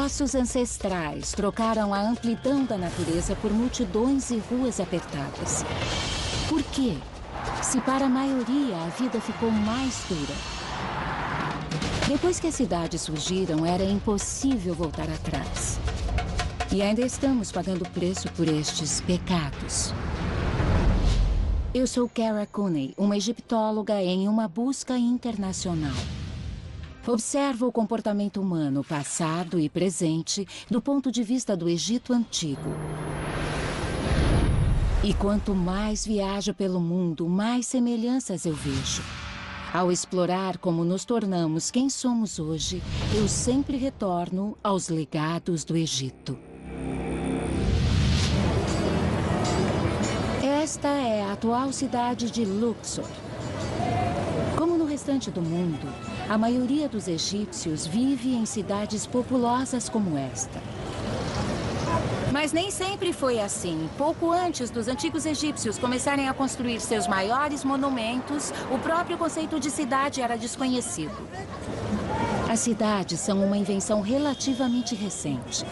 Nossos ancestrais trocaram a amplidão da natureza por multidões e ruas apertadas. Por quê? Se para a maioria a vida ficou mais dura. Depois que as cidades surgiram, era impossível voltar atrás. E ainda estamos pagando preço por estes pecados. Eu sou Kara Cooney, uma egiptóloga em uma busca internacional. Observo o comportamento humano passado e presente do ponto de vista do Egito Antigo. E quanto mais viajo pelo mundo, mais semelhanças eu vejo. Ao explorar como nos tornamos quem somos hoje, eu sempre retorno aos legados do Egito. Esta é a atual cidade de Luxor. Como no restante do mundo, a maioria dos egípcios vive em cidades populosas como esta. Mas nem sempre foi assim. Pouco antes dos antigos egípcios começarem a construir seus maiores monumentos, o próprio conceito de cidade era desconhecido. As cidades são uma invenção relativamente recente.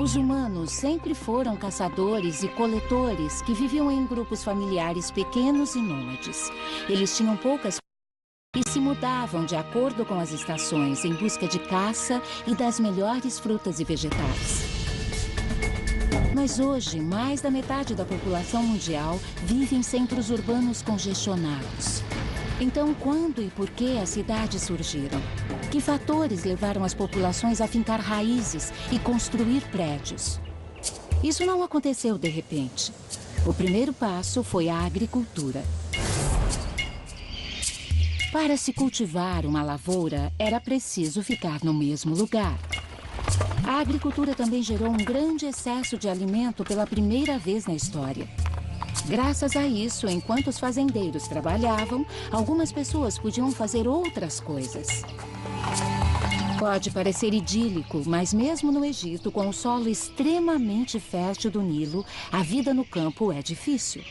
Os humanos sempre foram caçadores e coletores que viviam em grupos familiares pequenos e nômades. Eles tinham poucas e se mudavam de acordo com as estações em busca de caça e das melhores frutas e vegetais. Mas hoje, mais da metade da população mundial vive em centros urbanos congestionados. Então, quando e por que as cidades surgiram? Que fatores levaram as populações a fincar raízes e construir prédios? Isso não aconteceu de repente. O primeiro passo foi a agricultura. Para se cultivar uma lavoura, era preciso ficar no mesmo lugar. A agricultura também gerou um grande excesso de alimento pela primeira vez na história. Graças a isso, enquanto os fazendeiros trabalhavam, algumas pessoas podiam fazer outras coisas. Pode parecer idílico, mas mesmo no Egito, com o solo extremamente fértil do Nilo, a vida no campo é difícil.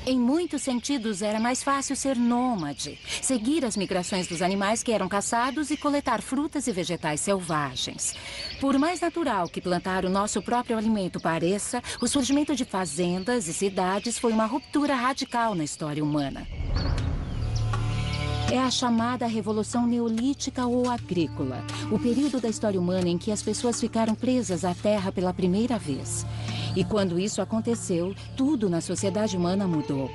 Em muitos sentidos, era mais fácil ser nômade, seguir as migrações dos animais que eram caçados e coletar frutas e vegetais selvagens. Por mais natural que plantar o nosso próprio alimento pareça, o surgimento de fazendas e cidades foi uma ruptura radical na história humana. É a chamada Revolução Neolítica ou Agrícola, o período da história humana em que as pessoas ficaram presas à terra pela primeira vez. E quando isso aconteceu, tudo na sociedade humana mudou.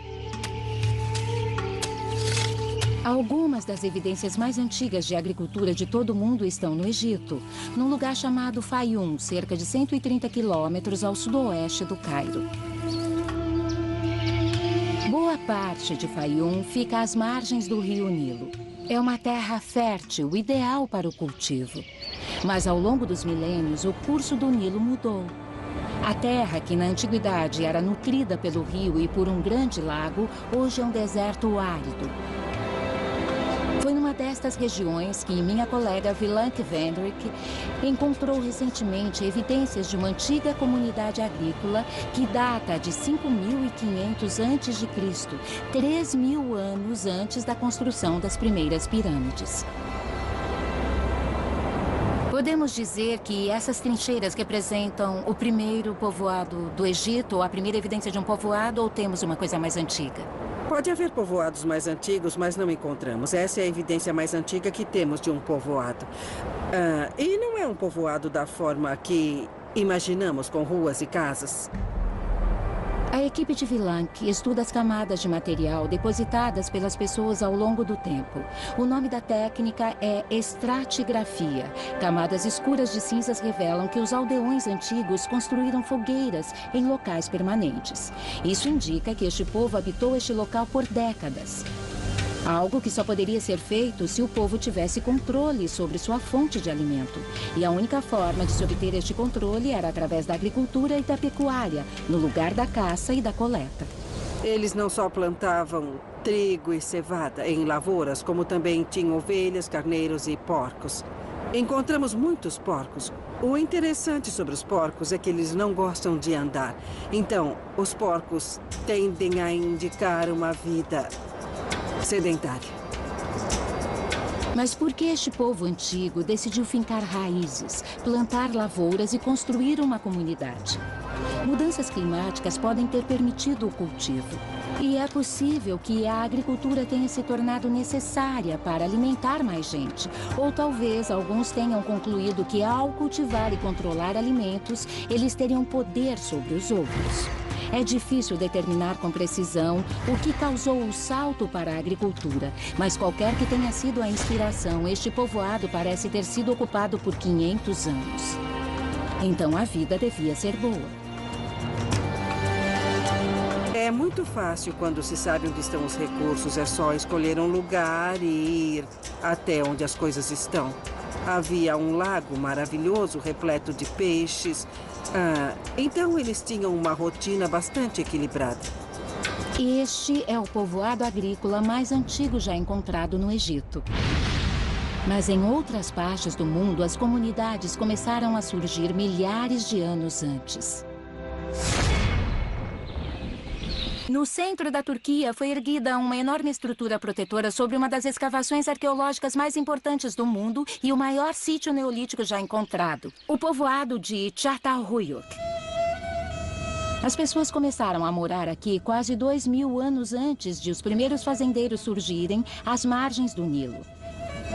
Algumas das evidências mais antigas de agricultura de todo o mundo estão no Egito, num lugar chamado Fayum, cerca de 130 quilômetros ao sudoeste do Cairo. Boa parte de Fayum fica às margens do rio Nilo. É uma terra fértil, ideal para o cultivo. Mas ao longo dos milênios, o curso do Nilo mudou. A terra, que na antiguidade era nutrida pelo rio e por um grande lago, hoje é um deserto árido. Foi numa destas regiões que minha colega Vilank Vendrick encontrou recentemente evidências de uma antiga comunidade agrícola que data de 5.500 a.C., 3.000 anos antes da construção das primeiras pirâmides. Podemos dizer que essas trincheiras representam o primeiro povoado do Egito, ou a primeira evidência de um povoado, ou temos uma coisa mais antiga? Pode haver povoados mais antigos, mas não encontramos. Essa é a evidência mais antiga que temos de um povoado. E não é um povoado da forma que imaginamos, com ruas e casas. A equipe de Vilank estuda as camadas de material depositadas pelas pessoas ao longo do tempo. O nome da técnica é estratigrafia. Camadas escuras de cinzas revelam que os aldeões antigos construíram fogueiras em locais permanentes. Isso indica que este povo habitou este local por décadas. Algo que só poderia ser feito se o povo tivesse controle sobre sua fonte de alimento. E a única forma de se obter este controle era através da agricultura e da pecuária, no lugar da caça e da coleta. Eles não só plantavam trigo e cevada em lavouras, como também tinham ovelhas, carneiros e porcos. Encontramos muitos porcos. O interessante sobre os porcos é que eles não gostam de andar. Então, os porcos tendem a indicar uma vida sedentária. Mas por que este povo antigo decidiu fincar raízes, plantar lavouras e construir uma comunidade? Mudanças climáticas podem ter permitido o cultivo. E é possível que a agricultura tenha se tornado necessária para alimentar mais gente. Ou talvez alguns tenham concluído que ao cultivar e controlar alimentos, eles teriam poder sobre os outros. É difícil determinar com precisão o que causou o salto para a agricultura, mas qualquer que tenha sido a inspiração, este povoado parece ter sido ocupado por 500 anos. Então a vida devia ser boa. É muito fácil quando se sabe onde estão os recursos. É só escolher um lugar e ir até onde as coisas estão. Havia um lago maravilhoso, repleto de peixes. Então eles tinham uma rotina bastante equilibrada. Este é o povoado agrícola mais antigo já encontrado no Egito. Mas em outras partes do mundo, as comunidades começaram a surgir milhares de anos antes. No centro da Turquia foi erguida uma enorme estrutura protetora sobre uma das escavações arqueológicas mais importantes do mundo e o maior sítio neolítico já encontrado, o povoado de Çatalhöyük. As pessoas começaram a morar aqui quase 2000 anos antes de os primeiros fazendeiros surgirem às margens do Nilo.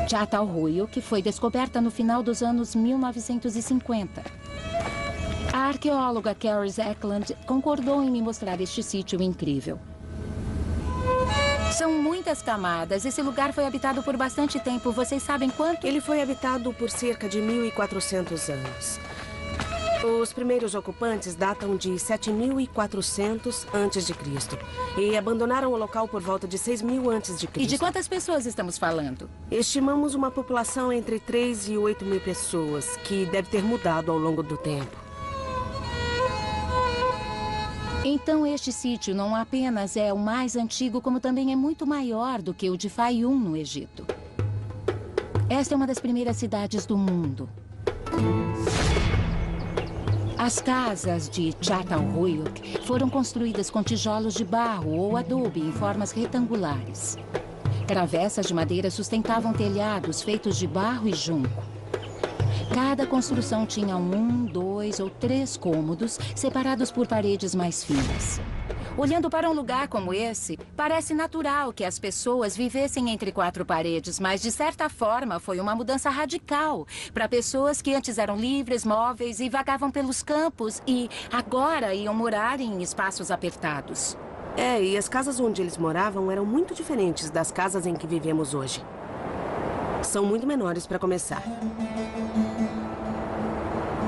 Çatalhöyük foi descoberta no final dos anos 1950. A arqueóloga Caris Eklund concordou em me mostrar este sítio incrível. São muitas camadas. Esse lugar foi habitado por bastante tempo. Vocês sabem quanto? Ele foi habitado por cerca de 1.400 anos. Os primeiros ocupantes datam de 7.400 a.C. e abandonaram o local por volta de 6.000 a.C. E de quantas pessoas estamos falando? Estimamos uma população entre 3 e 8.000 pessoas, que deve ter mudado ao longo do tempo. Então este sítio não apenas é o mais antigo, como também é muito maior do que o de Fayum, no Egito. Esta é uma das primeiras cidades do mundo. As casas de Çatalhöyük foram construídas com tijolos de barro ou adobe em formas retangulares. Travessas de madeira sustentavam telhados feitos de barro e junco. Cada construção tinha 1, 2 ou 3 cômodos, separados por paredes mais finas. Olhando para um lugar como esse, parece natural que as pessoas vivessem entre 4 paredes, mas de certa forma foi uma mudança radical para pessoas que antes eram livres, móveis e vagavam pelos campos e agora iam morar em espaços apertados. E as casas onde eles moravam eram muito diferentes das casas em que vivemos hoje. São muito menores para começar.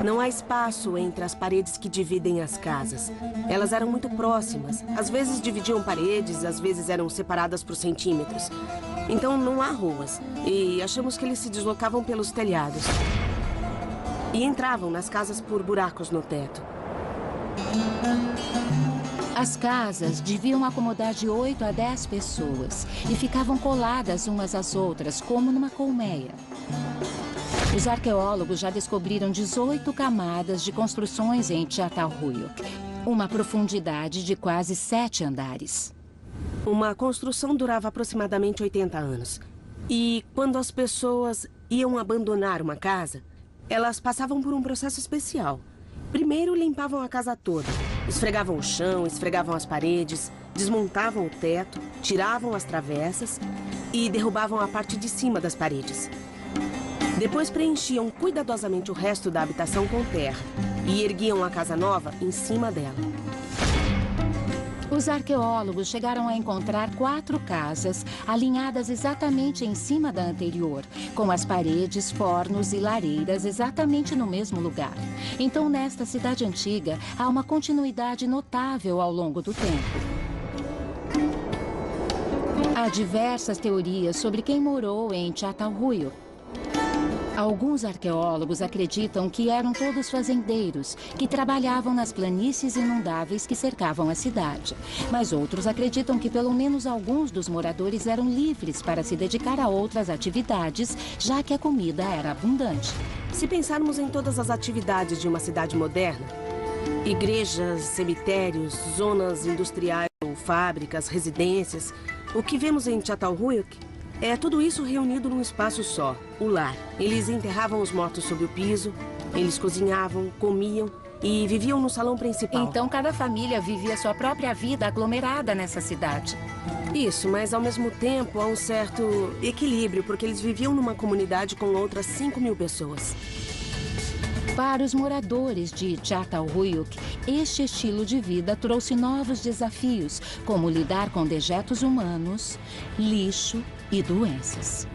Não há espaço entre as paredes que dividem as casas. Elas eram muito próximas. Às vezes dividiam paredes, às vezes eram separadas por centímetros. Então não há ruas. E achamos que eles se deslocavam pelos telhados. E entravam nas casas por buracos no teto. As casas deviam acomodar de 8 a 10 pessoas e ficavam coladas umas às outras, como numa colmeia. Os arqueólogos já descobriram 18 camadas de construções em Çatalhöyük, uma profundidade de quase 7 andares. Uma construção durava aproximadamente 80 anos. E quando as pessoas iam abandonar uma casa, elas passavam por um processo especial. Primeiro limpavam a casa toda, esfregavam o chão, esfregavam as paredes, desmontavam o teto, tiravam as travessas e derrubavam a parte de cima das paredes. Depois preenchiam cuidadosamente o resto da habitação com terra e erguiam a casa nova em cima dela. Os arqueólogos chegaram a encontrar 4 casas alinhadas exatamente em cima da anterior, com as paredes, fornos e lareiras exatamente no mesmo lugar. Então, nesta cidade antiga, há uma continuidade notável ao longo do tempo. Há diversas teorias sobre quem morou em Çatalhöyük. Alguns arqueólogos acreditam que eram todos fazendeiros, que trabalhavam nas planícies inundáveis que cercavam a cidade. Mas outros acreditam que pelo menos alguns dos moradores eram livres para se dedicar a outras atividades, já que a comida era abundante. Se pensarmos em todas as atividades de uma cidade moderna, igrejas, cemitérios, zonas industriais ou fábricas, residências, o que vemos em Çatalhöyük É tudo isso reunido num espaço só, o lar. Eles enterravam os mortos sob o piso, eles cozinhavam, comiam e viviam no salão principal. Então cada família vivia sua própria vida aglomerada nessa cidade. Isso, mas ao mesmo tempo há um certo equilíbrio, porque eles viviam numa comunidade com outras 5.000 pessoas. Para os moradores de Çatalhöyük, este estilo de vida trouxe novos desafios, como lidar com dejetos humanos, lixo e doenças.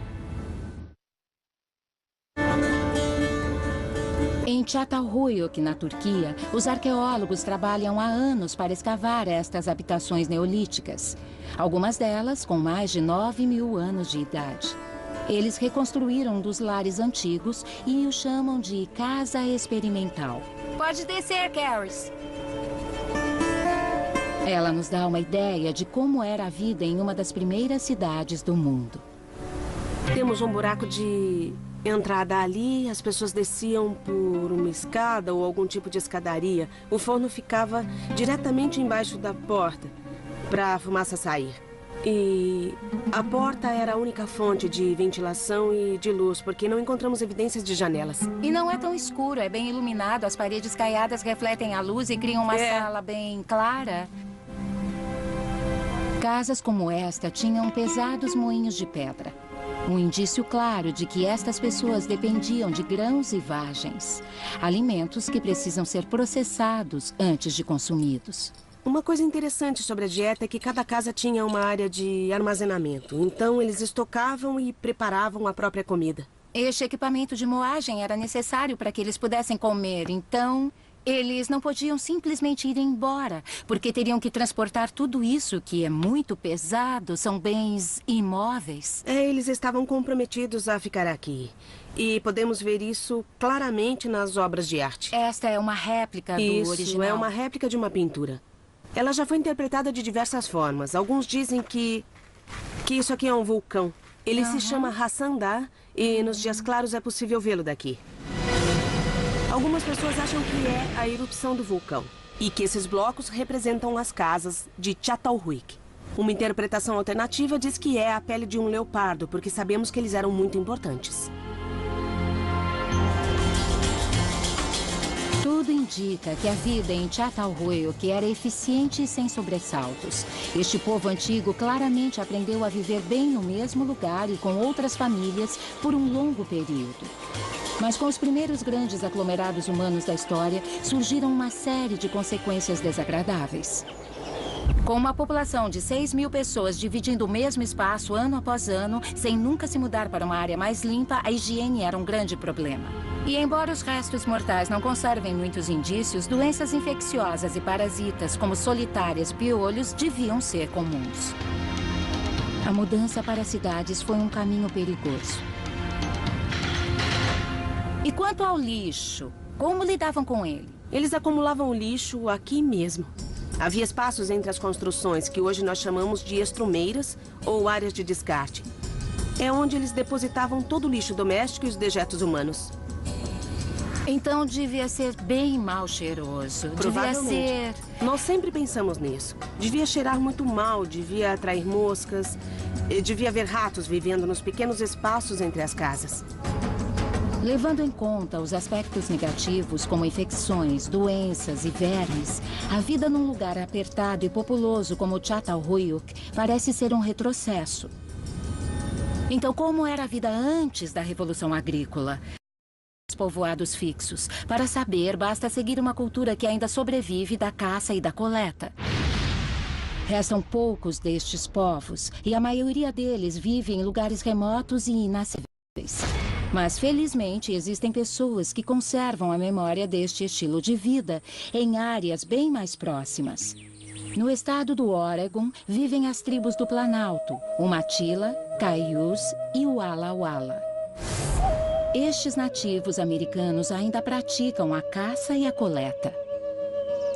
Em Çatalhöyük, na Turquia, os arqueólogos trabalham há anos para escavar estas habitações neolíticas. Algumas delas com mais de 9.000 anos de idade. Eles reconstruíram um dos lares antigos e o chamam de Casa Experimental. Pode descer, Caris. Ela nos dá uma ideia de como era a vida em uma das primeiras cidades do mundo. Temos um buraco de entrada ali, as pessoas desciam por uma escada ou algum tipo de escadaria. O forno ficava diretamente embaixo da porta para a fumaça sair. E a porta era a única fonte de ventilação e de luz, porque não encontramos evidências de janelas. E não é tão escuro, é bem iluminado. As paredes caiadas refletem a luz e criam uma sala bem clara. Casas como esta tinham pesados moinhos de pedra. Um indício claro de que estas pessoas dependiam de grãos e vagens. Alimentos que precisam ser processados antes de consumidos. Uma coisa interessante sobre a dieta é que cada casa tinha uma área de armazenamento. Então, eles estocavam e preparavam a própria comida. Este equipamento de moagem era necessário para que eles pudessem comer. Então, eles não podiam simplesmente ir embora, porque teriam que transportar tudo isso, que é muito pesado, são bens imóveis. Eles estavam comprometidos a ficar aqui. E podemos ver isso claramente nas obras de arte. Esta é uma réplica do original. Isso, é uma réplica de uma pintura. Ela já foi interpretada de diversas formas. Alguns dizem que isso aqui é um vulcão. Ele se chama Hassan Dağ e nos dias claros é possível vê-lo daqui. Algumas pessoas acham que é a erupção do vulcão e que esses blocos representam as casas de Çatalhöyük. Uma interpretação alternativa diz que é a pele de um leopardo, porque sabemos que eles eram muito importantes. Tudo indica que a vida em Çatalhöyük era eficiente e sem sobressaltos. Este povo antigo claramente aprendeu a viver bem no mesmo lugar e com outras famílias por um longo período. Mas com os primeiros grandes aglomerados humanos da história, surgiram uma série de consequências desagradáveis. Com uma população de 6.000 pessoas dividindo o mesmo espaço ano após ano, sem nunca se mudar para uma área mais limpa, a higiene era um grande problema. E embora os restos mortais não conservem muitos indícios, doenças infecciosas e parasitas, como solitárias e piolhos, deviam ser comuns. A mudança para as cidades foi um caminho perigoso. E quanto ao lixo, como lidavam com ele? Eles acumulavam o lixo aqui mesmo. Havia espaços entre as construções que hoje nós chamamos de estrumeiras ou áreas de descarte. É onde eles depositavam todo o lixo doméstico e os dejetos humanos. Então devia ser bem mal cheiroso. Provavelmente. Devia ser... Nós sempre pensamos nisso. Devia cheirar muito mal, devia atrair moscas, devia haver ratos vivendo nos pequenos espaços entre as casas. Levando em conta os aspectos negativos, como infecções, doenças e vermes, a vida num lugar apertado e populoso como Çatalhöyük parece ser um retrocesso. Então, como era a vida antes da Revolução Agrícola? Povoados fixos. Para saber, basta seguir uma cultura que ainda sobrevive da caça e da coleta. Restam poucos destes povos, e a maioria deles vive em lugares remotos e inacessíveis. Mas, felizmente, existem pessoas que conservam a memória deste estilo de vida em áreas bem mais próximas. No estado do Oregon, vivem as tribos do Planalto, o Matila, Caiús e o Walla Walla. Estes nativos americanos ainda praticam a caça e a coleta.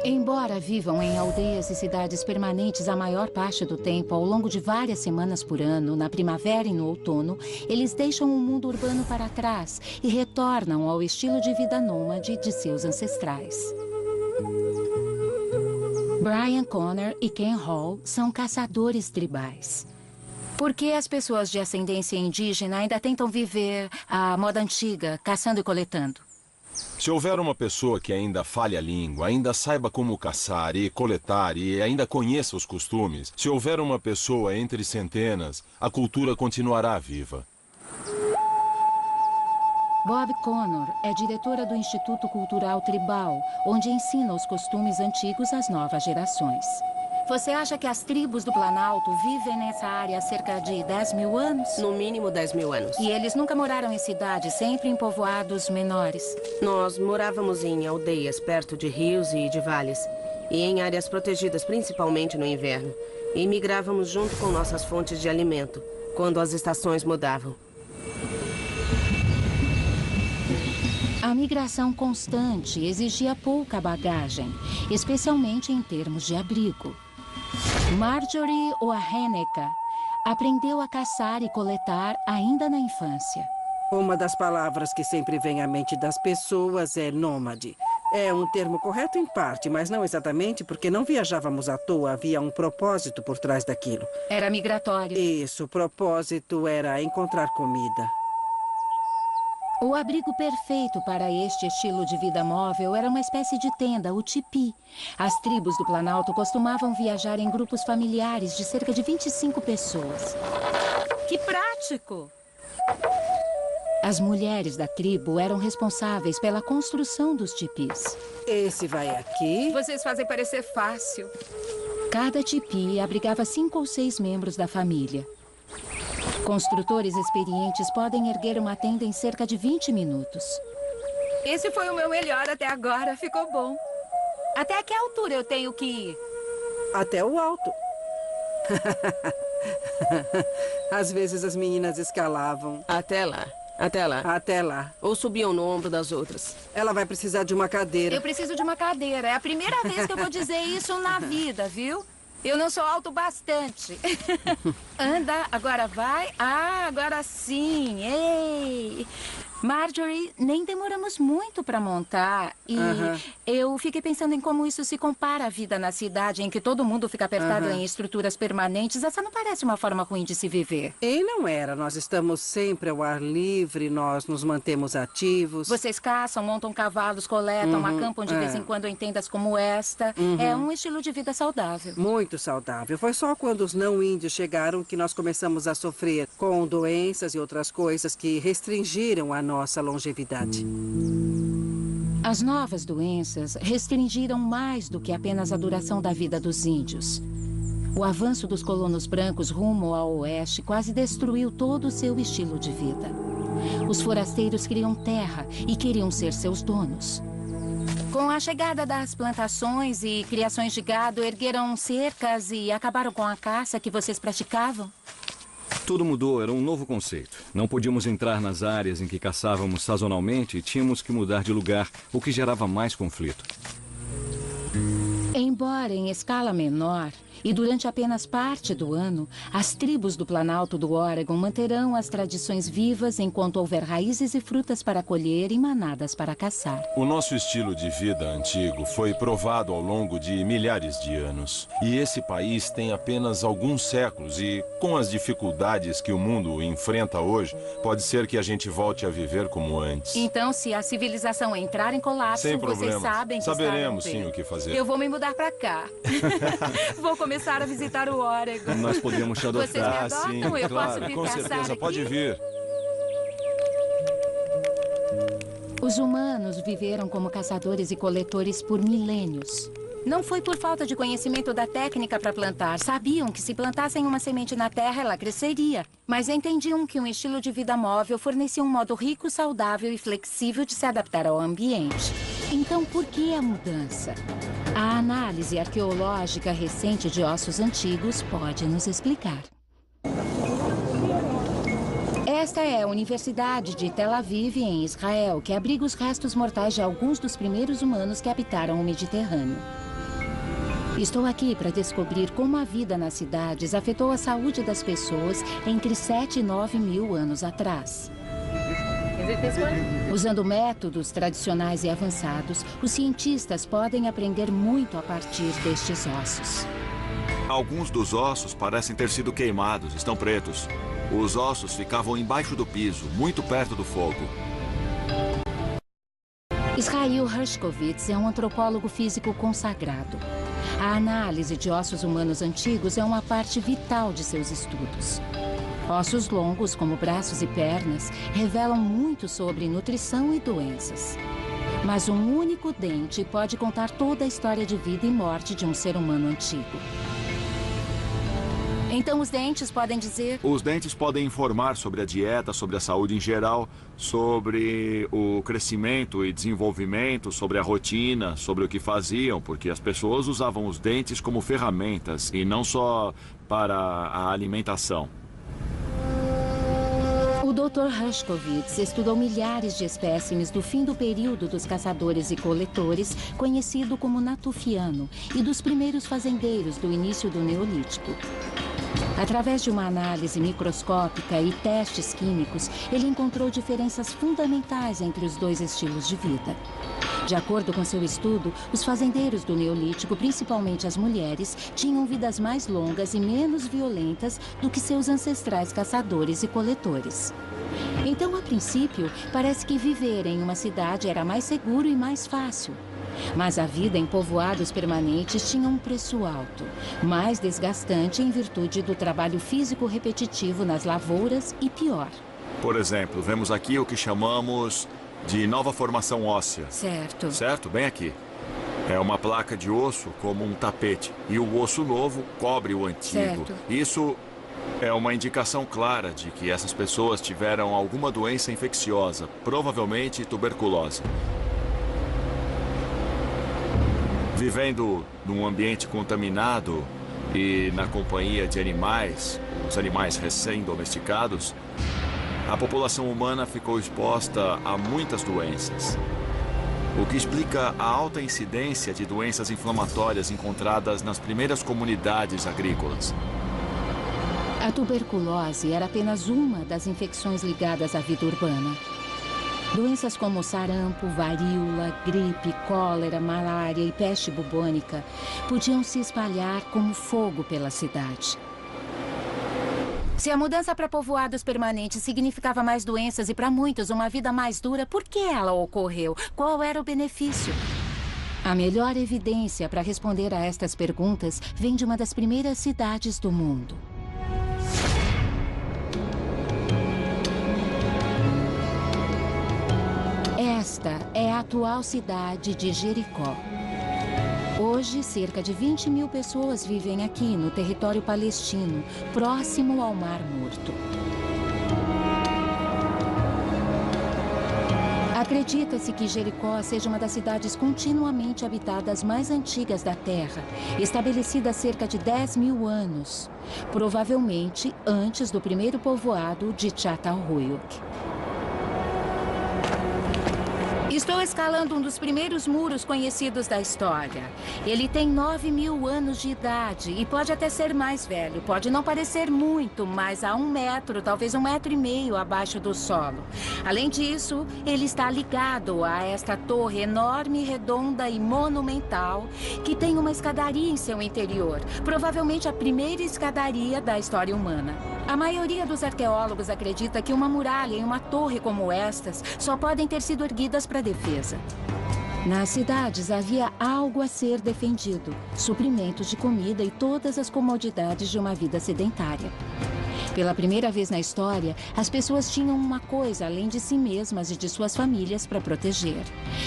Embora vivam em aldeias e cidades permanentes a maior parte do tempo, ao longo de várias semanas por ano, na primavera e no outono, eles deixam o mundo urbano para trás e retornam ao estilo de vida nômade de seus ancestrais. Brian Connor e Ken Hall são caçadores tribais. Por que as pessoas de ascendência indígena ainda tentam viver a moda antiga, caçando e coletando? Se houver uma pessoa que ainda fale a língua, ainda saiba como caçar e coletar e ainda conheça os costumes, se houver uma pessoa entre centenas, a cultura continuará viva. Bob Connor é diretora do Instituto Cultural Tribal, onde ensina os costumes antigos às novas gerações. Você acha que as tribos do Planalto vivem nessa área há cerca de 10 mil anos? No mínimo 10 mil anos. E eles nunca moraram em cidades, sempre em povoados menores? Nós morávamos em aldeias perto de rios e de vales. E em áreas protegidas, principalmente no inverno. E migrávamos junto com nossas fontes de alimento, quando as estações mudavam. A migração constante exigia pouca bagagem, especialmente em termos de abrigo. Marjorie Oaheneka aprendeu a caçar e coletar ainda na infância. Uma das palavras que sempre vem à mente das pessoas é nômade. É um termo correto em parte, mas não exatamente, porque não viajávamos à toa, havia um propósito por trás daquilo. Era migratório. Isso, o propósito era encontrar comida. O abrigo perfeito para este estilo de vida móvel era uma espécie de tenda, o tipi. As tribos do Planalto costumavam viajar em grupos familiares de cerca de 25 pessoas. Que prático! As mulheres da tribo eram responsáveis pela construção dos tipis. Esse vai aqui. Vocês fazem parecer fácil. Cada tipi abrigava 5 ou 6 membros da família. Construtores experientes podem erguer uma tenda em cerca de 20 minutos. Esse foi o meu melhor até agora. Ficou bom. Até que altura eu tenho que ir? Até o alto. Às vezes as meninas escalavam. Até lá. Até lá. Até lá. Ou subiam no ombro das outras. Ela vai precisar de uma cadeira. Eu preciso de uma cadeira. É a primeira vez que eu vou dizer isso na vida, viu? Eu não sou alto bastante. Anda, agora vai. Ah, agora sim. Ei! Marjorie, nem demoramos muito para montar. E eu fiquei pensando em como isso se compara à vida na cidade, em que todo mundo fica apertado em estruturas permanentes. Essa não parece uma forma ruim de se viver. E não era. Nós estamos sempre ao ar livre, nós nos mantemos ativos. Vocês caçam, montam cavalos, coletam, acampam de vez em quando em tendas como esta. É um estilo de vida saudável. Muito saudável. Foi só quando os não-índios chegaram que nós começamos a sofrer com doenças e outras coisas que restringiram a nossa longevidade. As novas doenças restringiram mais do que apenas a duração da vida dos índios. O avanço dos colonos brancos rumo ao oeste quase destruiu todo o seu estilo de vida. Os forasteiros queriam terra e queriam ser seus donos. Com a chegada das plantações e criações de gado, ergueram cercas e acabaram com a caça que vocês praticavam? Tudo mudou, era um novo conceito. Não podíamos entrar nas áreas em que caçávamos sazonalmente e tínhamos que mudar de lugar, o que gerava mais conflito. Embora em escala menor, e durante apenas parte do ano, as tribos do Planalto do Oregon manterão as tradições vivas enquanto houver raízes e frutas para colher e manadas para caçar. O nosso estilo de vida antigo foi provado ao longo de milhares de anos. E esse país tem apenas alguns séculos e, com as dificuldades que o mundo enfrenta hoje, pode ser que a gente volte a viver como antes. Então, se a civilização entrar em colapso, Sem vocês problemas. sabem que Saberemos estarão sim o que fazer. Eu vou me mudar para cá. Vou começar a visitar o Oregon. Nós podemos te adotar. Vocês me adotam? Eu posso vir com caçar certeza, aqui? pode vir. Os humanos viveram como caçadores e coletores por milênios. Não foi por falta de conhecimento da técnica para plantar. Sabiam que se plantassem uma semente na terra, ela cresceria. Mas entendiam que um estilo de vida móvel fornecia um modo rico, saudável e flexível de se adaptar ao ambiente. Então, por que a mudança? A análise arqueológica recente de ossos antigos pode nos explicar. Esta é a Universidade de Tel Aviv, em Israel, que abriga os restos mortais de alguns dos primeiros humanos que habitaram o Mediterrâneo. Estou aqui para descobrir como a vida nas cidades afetou a saúde das pessoas entre 7 e 9 mil anos atrás. Usando métodos tradicionais e avançados, os cientistas podem aprender muito a partir destes ossos. Alguns dos ossos parecem ter sido queimados, estão pretos. Os ossos ficavam embaixo do piso, muito perto do fogo. Israel Hershkovitz é um antropólogo físico consagrado. A análise de ossos humanos antigos é uma parte vital de seus estudos. Ossos longos, como braços e pernas, revelam muito sobre nutrição e doenças. Mas um único dente pode contar toda a história de vida e morte de um ser humano antigo. Então os dentes podem dizer... Os dentes podem informar sobre a dieta, sobre a saúde em geral, sobre o crescimento e desenvolvimento, sobre a rotina, sobre o que faziam, porque as pessoas usavam os dentes como ferramentas e não só para a alimentação. O Dr. Hershkovitz estudou milhares de espécimes do fim do período dos caçadores e coletores, conhecido como Natufiano, e dos primeiros fazendeiros do início do Neolítico. Através de uma análise microscópica e testes químicos, ele encontrou diferenças fundamentais entre os dois estilos de vida. De acordo com seu estudo, os fazendeiros do Neolítico, principalmente as mulheres, tinham vidas mais longas e menos violentas do que seus ancestrais caçadores e coletores. Então, a princípio, parece que viver em uma cidade era mais seguro e mais fácil. Mas a vida em povoados permanentes tinha um preço alto, mais desgastante em virtude do trabalho físico repetitivo nas lavouras e pior. Por exemplo, vemos aqui o que chamamos de nova formação óssea. Certo. Certo? Bem aqui. É uma placa de osso como um tapete. E o osso novo cobre o antigo. Certo. Isso é uma indicação clara de que essas pessoas tiveram alguma doença infecciosa, provavelmente tuberculose. Vivendo num ambiente contaminado e na companhia de animais, os animais recém-domesticados, a população humana ficou exposta a muitas doenças, o que explica a alta incidência de doenças inflamatórias encontradas nas primeiras comunidades agrícolas. A tuberculose era apenas uma das infecções ligadas à vida urbana. Doenças como sarampo, varíola, gripe, cólera, malária e peste bubônica podiam se espalhar como fogo pela cidade. Se a mudança para povoados permanentes significava mais doenças e, para muitos, uma vida mais dura, por que ela ocorreu? Qual era o benefício? A melhor evidência para responder a estas perguntas vem de uma das primeiras cidades do mundo. Esta é a atual cidade de Jericó. Hoje, cerca de 20 mil pessoas vivem aqui, no território palestino, próximo ao Mar Morto. Acredita-se que Jericó seja uma das cidades continuamente habitadas mais antigas da Terra, estabelecida há cerca de 10 mil anos, provavelmente antes do primeiro povoado de Çatalhöyük. Estou escalando um dos primeiros muros conhecidos da história. Ele tem 9 mil anos de idade e pode até ser mais velho. Pode não parecer muito, mas há 1 metro, talvez 1,5 metros abaixo do solo. Além disso, ele está ligado a esta torre enorme, redonda e monumental que tem uma escadaria em seu interior. Provavelmente a primeira escadaria da história humana. A maioria dos arqueólogos acredita que uma muralha e uma torre como estas só podem ter sido erguidas para defesa. Nas cidades havia algo a ser defendido: suprimentos de comida e todas as comodidades de uma vida sedentária. Pela primeira vez na história, as pessoas tinham uma coisa além de si mesmas e de suas famílias para proteger.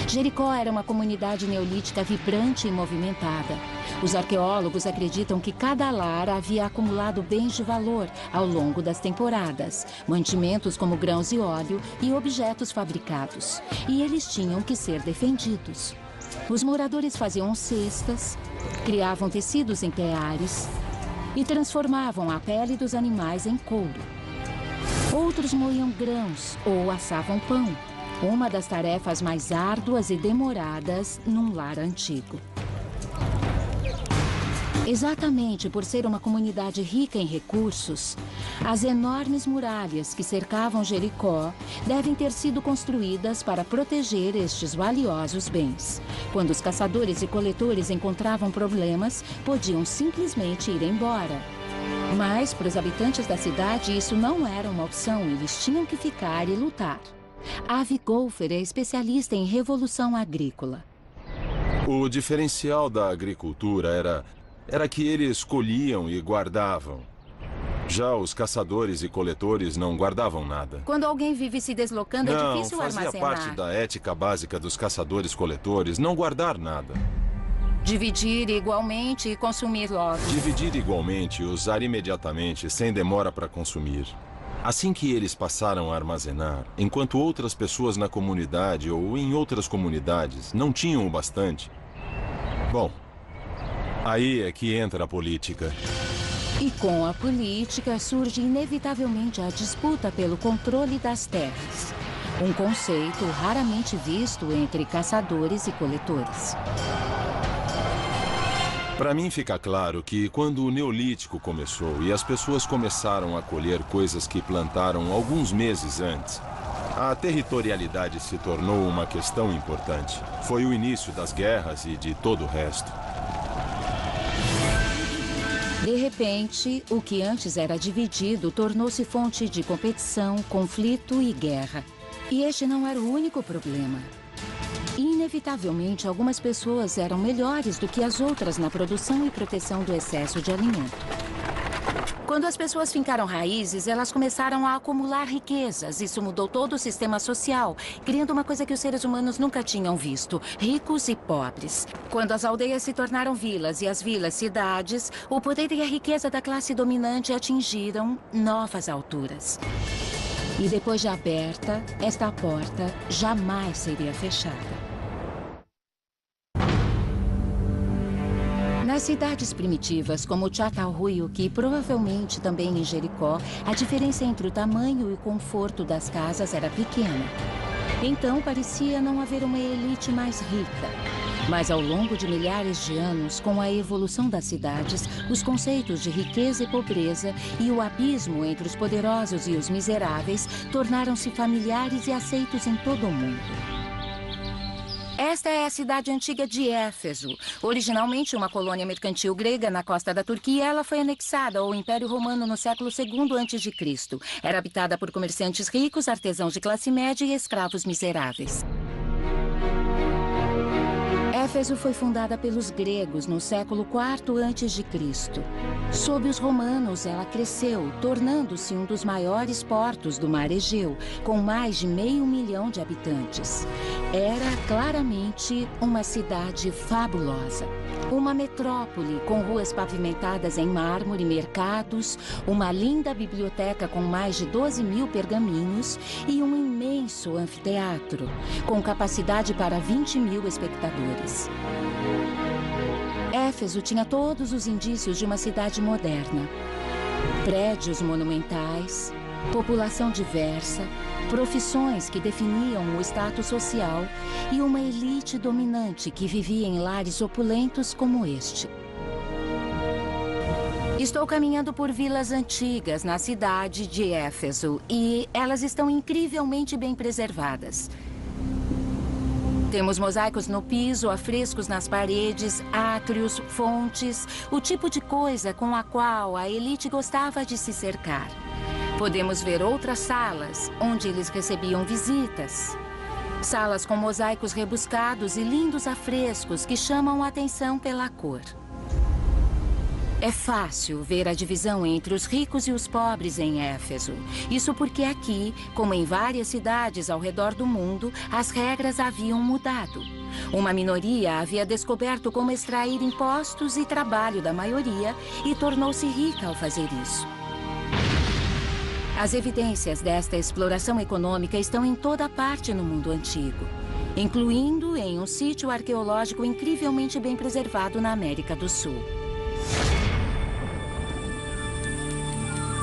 Jericó era uma comunidade neolítica vibrante e movimentada. Os arqueólogos acreditam que cada lar havia acumulado bens de valor ao longo das temporadas, mantimentos como grãos e óleo e objetos fabricados. E eles tinham que ser defendidos. Os moradores faziam cestas, criavam tecidos em teares e transformavam a pele dos animais em couro. Outros moíam grãos ou assavam pão, uma das tarefas mais árduas e demoradas num lar antigo. Exatamente por ser uma comunidade rica em recursos, as enormes muralhas que cercavam Jericó devem ter sido construídas para proteger estes valiosos bens. Quando os caçadores e coletores encontravam problemas, podiam simplesmente ir embora. Mas, para os habitantes da cidade, isso não era uma opção. Eles tinham que ficar e lutar. Avi Goldfer é especialista em revolução agrícola. O diferencial da agricultura era que eles colhiam e guardavam. Já os caçadores e coletores não guardavam nada. Quando alguém vive se deslocando, é difícil armazenar. Não, fazia parte da ética básica dos caçadores-coletores não guardar nada. Dividir igualmente e consumir logo. Dividir igualmente e usar imediatamente, sem demora para consumir. Assim que eles passaram a armazenar, enquanto outras pessoas na comunidade ou em outras comunidades não tinham o bastante, bom, aí é que entra a política. E com a política surge inevitavelmente a disputa pelo controle das terras. Um conceito raramente visto entre caçadores e coletores. Para mim fica claro que quando o Neolítico começou e as pessoas começaram a colher coisas que plantaram alguns meses antes, a territorialidade se tornou uma questão importante. Foi o início das guerras e de todo o resto. De repente, o que antes era dividido tornou-se fonte de competição, conflito e guerra. E este não era o único problema. Inevitavelmente, algumas pessoas eram melhores do que as outras na produção e proteção do excesso de alimento. Quando as pessoas fincaram raízes, elas começaram a acumular riquezas. Isso mudou todo o sistema social, criando uma coisa que os seres humanos nunca tinham visto: ricos e pobres. Quando as aldeias se tornaram vilas e as vilas cidades, o poder e a riqueza da classe dominante atingiram novas alturas. E depois de aberta, esta porta jamais seria fechada. Nas cidades primitivas, como Çatalhöyük e provavelmente também em Jericó, a diferença entre o tamanho e o conforto das casas era pequena. Então, parecia não haver uma elite mais rica. Mas ao longo de milhares de anos, com a evolução das cidades, os conceitos de riqueza e pobreza e o abismo entre os poderosos e os miseráveis tornaram-se familiares e aceitos em todo o mundo. Esta é a cidade antiga de Éfeso. Originalmente uma colônia mercantil grega na costa da Turquia, ela foi anexada ao Império Romano no século II a.C. Era habitada por comerciantes ricos, artesãos de classe média e escravos miseráveis. Éfeso foi fundada pelos gregos no século IV a.C. Sob os romanos, ela cresceu, tornando-se um dos maiores portos do Mar Egeu, com mais de 500 mil de habitantes. Era claramente uma cidade fabulosa. Uma metrópole com ruas pavimentadas em mármore, mercados, uma linda biblioteca com mais de 12.000 pergaminhos e um imenso anfiteatro, com capacidade para 20.000 espectadores. Éfeso tinha todos os indícios de uma cidade moderna. Prédios monumentais, população diversa, profissões que definiam o status social e uma elite dominante que vivia em lares opulentos como este. Estou caminhando por vilas antigas na cidade de Éfeso e elas estão incrivelmente bem preservadas. Temos mosaicos no piso, afrescos nas paredes, átrios, fontes, o tipo de coisa com a qual a elite gostava de se cercar. Podemos ver outras salas, onde eles recebiam visitas. Salas com mosaicos rebuscados e lindos afrescos que chamam a atenção pela cor. É fácil ver a divisão entre os ricos e os pobres em Éfeso. Isso porque aqui, como em várias cidades ao redor do mundo, as regras haviam mudado. Uma minoria havia descoberto como extrair impostos e trabalho da maioria e tornou-se rica ao fazer isso. As evidências desta exploração econômica estão em toda parte no mundo antigo, incluindo em um sítio arqueológico incrivelmente bem preservado na América do Sul.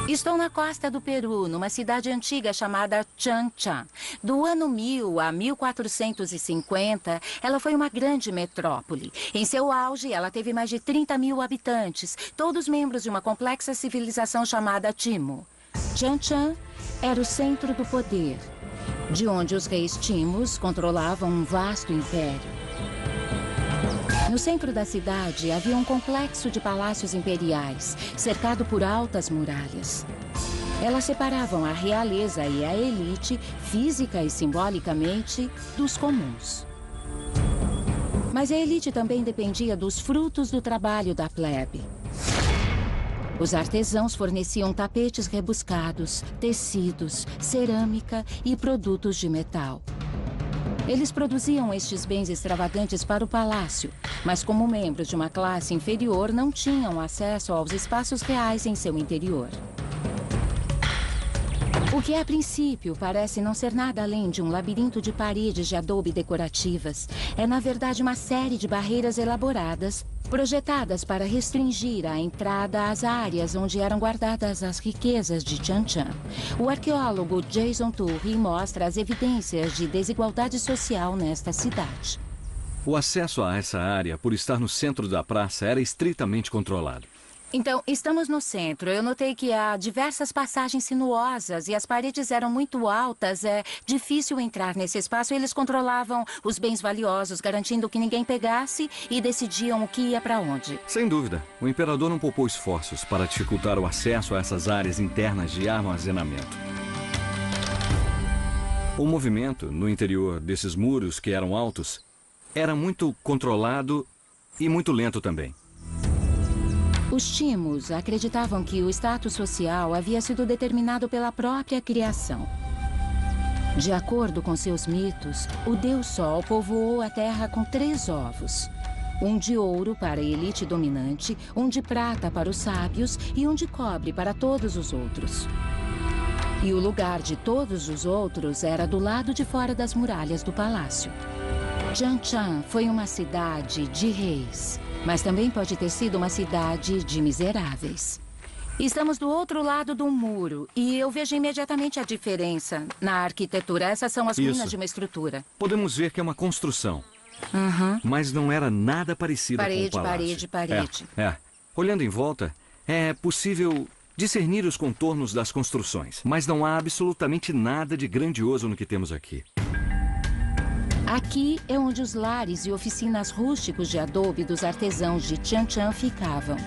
Estou na costa do Peru, numa cidade antiga chamada Chanchan. Do ano 1000 a 1450, ela foi uma grande metrópole. Em seu auge, ela teve mais de 30 mil habitantes, todos membros de uma complexa civilização chamada Timo. Chanchan era o centro do poder, de onde os reis Timos controlavam um vasto império. No centro da cidade havia um complexo de palácios imperiais, cercado por altas muralhas. Elas separavam a realeza e a elite, física e simbolicamente, dos comuns. Mas a elite também dependia dos frutos do trabalho da plebe. Os artesãos forneciam tapetes rebuscados, tecidos, cerâmica e produtos de metal. Eles produziam estes bens extravagantes para o palácio, mas como membros de uma classe inferior não tinham acesso aos espaços reais em seu interior. O que a princípio parece não ser nada além de um labirinto de paredes de adobe decorativas, é na verdade uma série de barreiras elaboradas, projetadas para restringir a entrada às áreas onde eram guardadas as riquezas de Chanchan. O arqueólogo Jason Turri mostra as evidências de desigualdade social nesta cidade. O acesso a essa área, por estar no centro da praça, era estritamente controlado. Então, estamos no centro. Eu notei que há diversas passagens sinuosas e as paredes eram muito altas. É difícil entrar nesse espaço. Eles controlavam os bens valiosos, garantindo que ninguém pegasse e decidiam o que ia para onde. Sem dúvida. O imperador não poupou esforços para dificultar o acesso a essas áreas internas de armazenamento. O movimento no interior desses muros, que eram altos, era muito controlado e muito lento também. Os Timos acreditavam que o status social havia sido determinado pela própria criação. De acordo com seus mitos, o Deus Sol povoou a Terra com 3 ovos. Um de ouro para a elite dominante, um de prata para os sábios e um de cobre para todos os outros. E o lugar de todos os outros era do lado de fora das muralhas do palácio. Chanchan foi uma cidade de reis, mas também pode ter sido uma cidade de miseráveis. Estamos do outro lado do muro e eu vejo imediatamente a diferença na arquitetura. Essas são as ruínas de uma estrutura. Podemos ver que é uma construção, mas não era nada parecida com o palácio. Parede. Olhando em volta, é possível discernir os contornos das construções, mas não há absolutamente nada de grandioso no que temos aqui. Aqui é onde os lares e oficinas rústicos de adobe dos artesãos de Chanchan ficavam.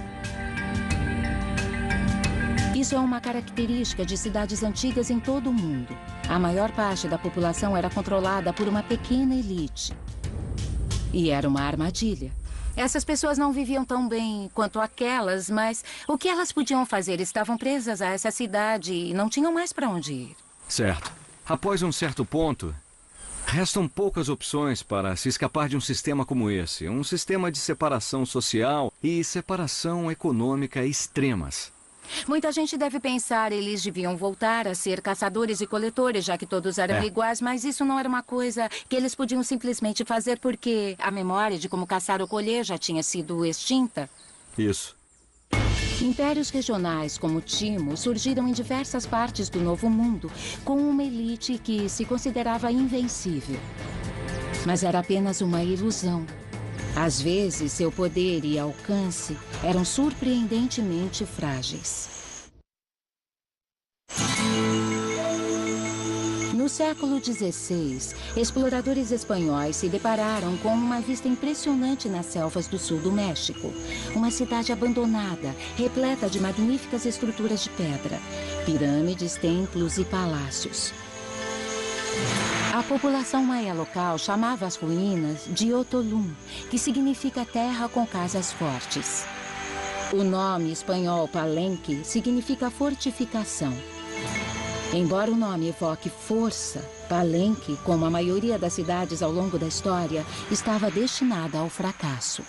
Isso é uma característica de cidades antigas em todo o mundo. A maior parte da população era controlada por uma pequena elite. E era uma armadilha. Essas pessoas não viviam tão bem quanto aquelas, mas o que elas podiam fazer? Estavam presas a essa cidade e não tinham mais para onde ir. Certo. Após um certo ponto, restam poucas opções para se escapar de um sistema como esse. Um sistema de separação social e separação econômica extremas. Muita gente deve pensar eles deviam voltar a ser caçadores e coletores, já que todos eram iguais, mas isso não era uma coisa que eles podiam simplesmente fazer porque a memória de como caçar ou colher já tinha sido extinta. Isso. Impérios regionais como Timo surgiram em diversas partes do Novo Mundo, com uma elite que se considerava invencível. Mas era apenas uma ilusão. Às vezes, seu poder e alcance eram surpreendentemente frágeis. No século XVI, exploradores espanhóis se depararam com uma vista impressionante nas selvas do sul do México. Uma cidade abandonada, repleta de magníficas estruturas de pedra, pirâmides, templos e palácios. A população maia local chamava as ruínas de Otolum, que significa terra com casas fortes. O nome espanhol Palenque significa fortificação. Embora o nome evoque força, Palenque, como a maioria das cidades ao longo da história, estava destinada ao fracasso.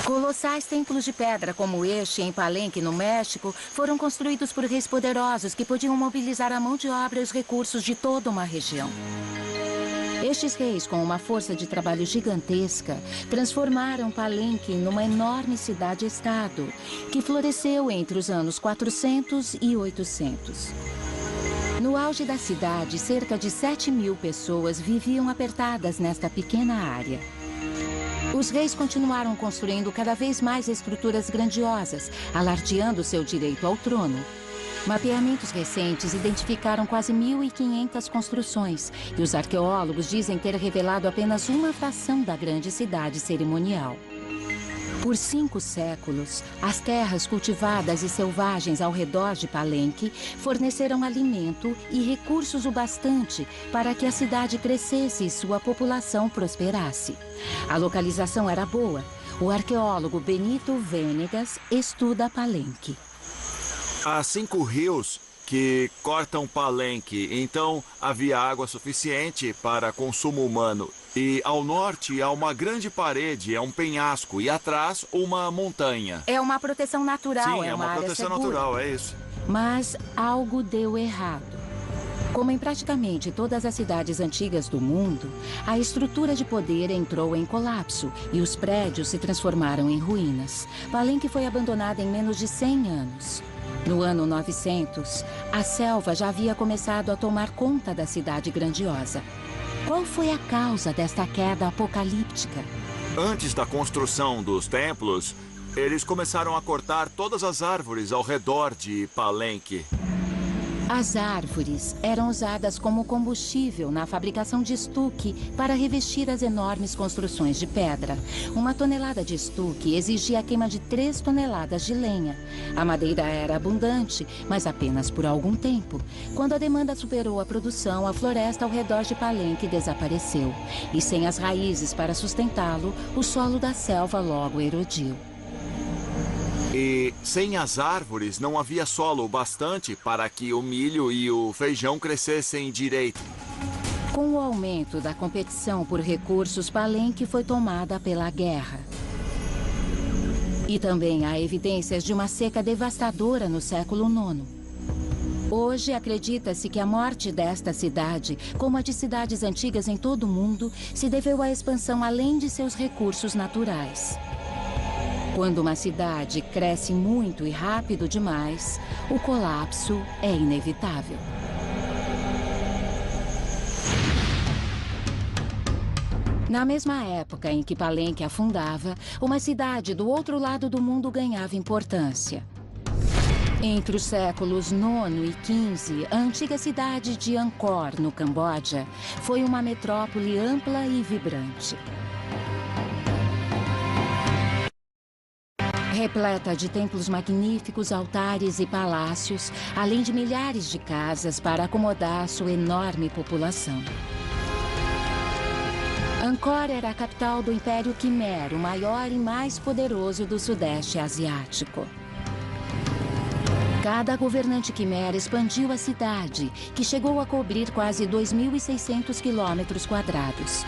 Colossais templos de pedra como este em Palenque, no México, foram construídos por reis poderosos que podiam mobilizar a mão de obra e os recursos de toda uma região. Estes reis, com uma força de trabalho gigantesca, transformaram Palenque numa enorme cidade-estado, que floresceu entre os anos 400 e 800. No auge da cidade, cerca de 7.000 pessoas viviam apertadas nesta pequena área. Os reis continuaram construindo cada vez mais estruturas grandiosas, alardeando seu direito ao trono. Mapeamentos recentes identificaram quase 1.500 construções, e os arqueólogos dizem ter revelado apenas uma fração da grande cidade cerimonial. Por 5 séculos, as terras cultivadas e selvagens ao redor de Palenque forneceram alimento e recursos o bastante para que a cidade crescesse e sua população prosperasse. A localização era boa. O arqueólogo Benito Venegas estuda Palenque. Há 5 rios que cortam Palenque, então havia água suficiente para consumo humano. E ao norte há uma grande parede, é um penhasco, e atrás uma montanha. É uma proteção natural, Sim, é uma área proteção segura. natural, é isso. Mas algo deu errado. Como em praticamente todas as cidades antigas do mundo, a estrutura de poder entrou em colapso e os prédios se transformaram em ruínas. Palenque foi abandonada em menos de 100 anos. No ano 900, a selva já havia começado a tomar conta da cidade grandiosa. Qual foi a causa desta queda apocalíptica? Antes da construção dos templos, eles começaram a cortar todas as árvores ao redor de Palenque. As árvores eram usadas como combustível na fabricação de estuque para revestir as enormes construções de pedra. 1 tonelada de estuque exigia a queima de 3 toneladas de lenha. A madeira era abundante, mas apenas por algum tempo. Quando a demanda superou a produção, a floresta ao redor de Palenque desapareceu. E sem as raízes para sustentá-lo, o solo da selva logo erodiu. E sem as árvores não havia solo bastante para que o milho e o feijão crescessem direito. Com o aumento da competição por recursos, Palenque foi tomada pela guerra. E também há evidências de uma seca devastadora no século IX. Hoje, acredita-se que a morte desta cidade, como a de cidades antigas em todo o mundo, se deveu à expansão além de seus recursos naturais. Quando uma cidade cresce muito e rápido demais, o colapso é inevitável. Na mesma época em que Palenque afundava, uma cidade do outro lado do mundo ganhava importância. Entre os séculos IX e XV, a antiga cidade de Angkor, no Camboja, foi uma metrópole ampla e vibrante. Repleta de templos magníficos, altares e palácios, além de milhares de casas para acomodar sua enorme população. Angkor era a capital do Império Khmer, o maior e mais poderoso do Sudeste Asiático. Cada governante Khmer expandiu a cidade, que chegou a cobrir quase 2.600 quilômetros quadrados.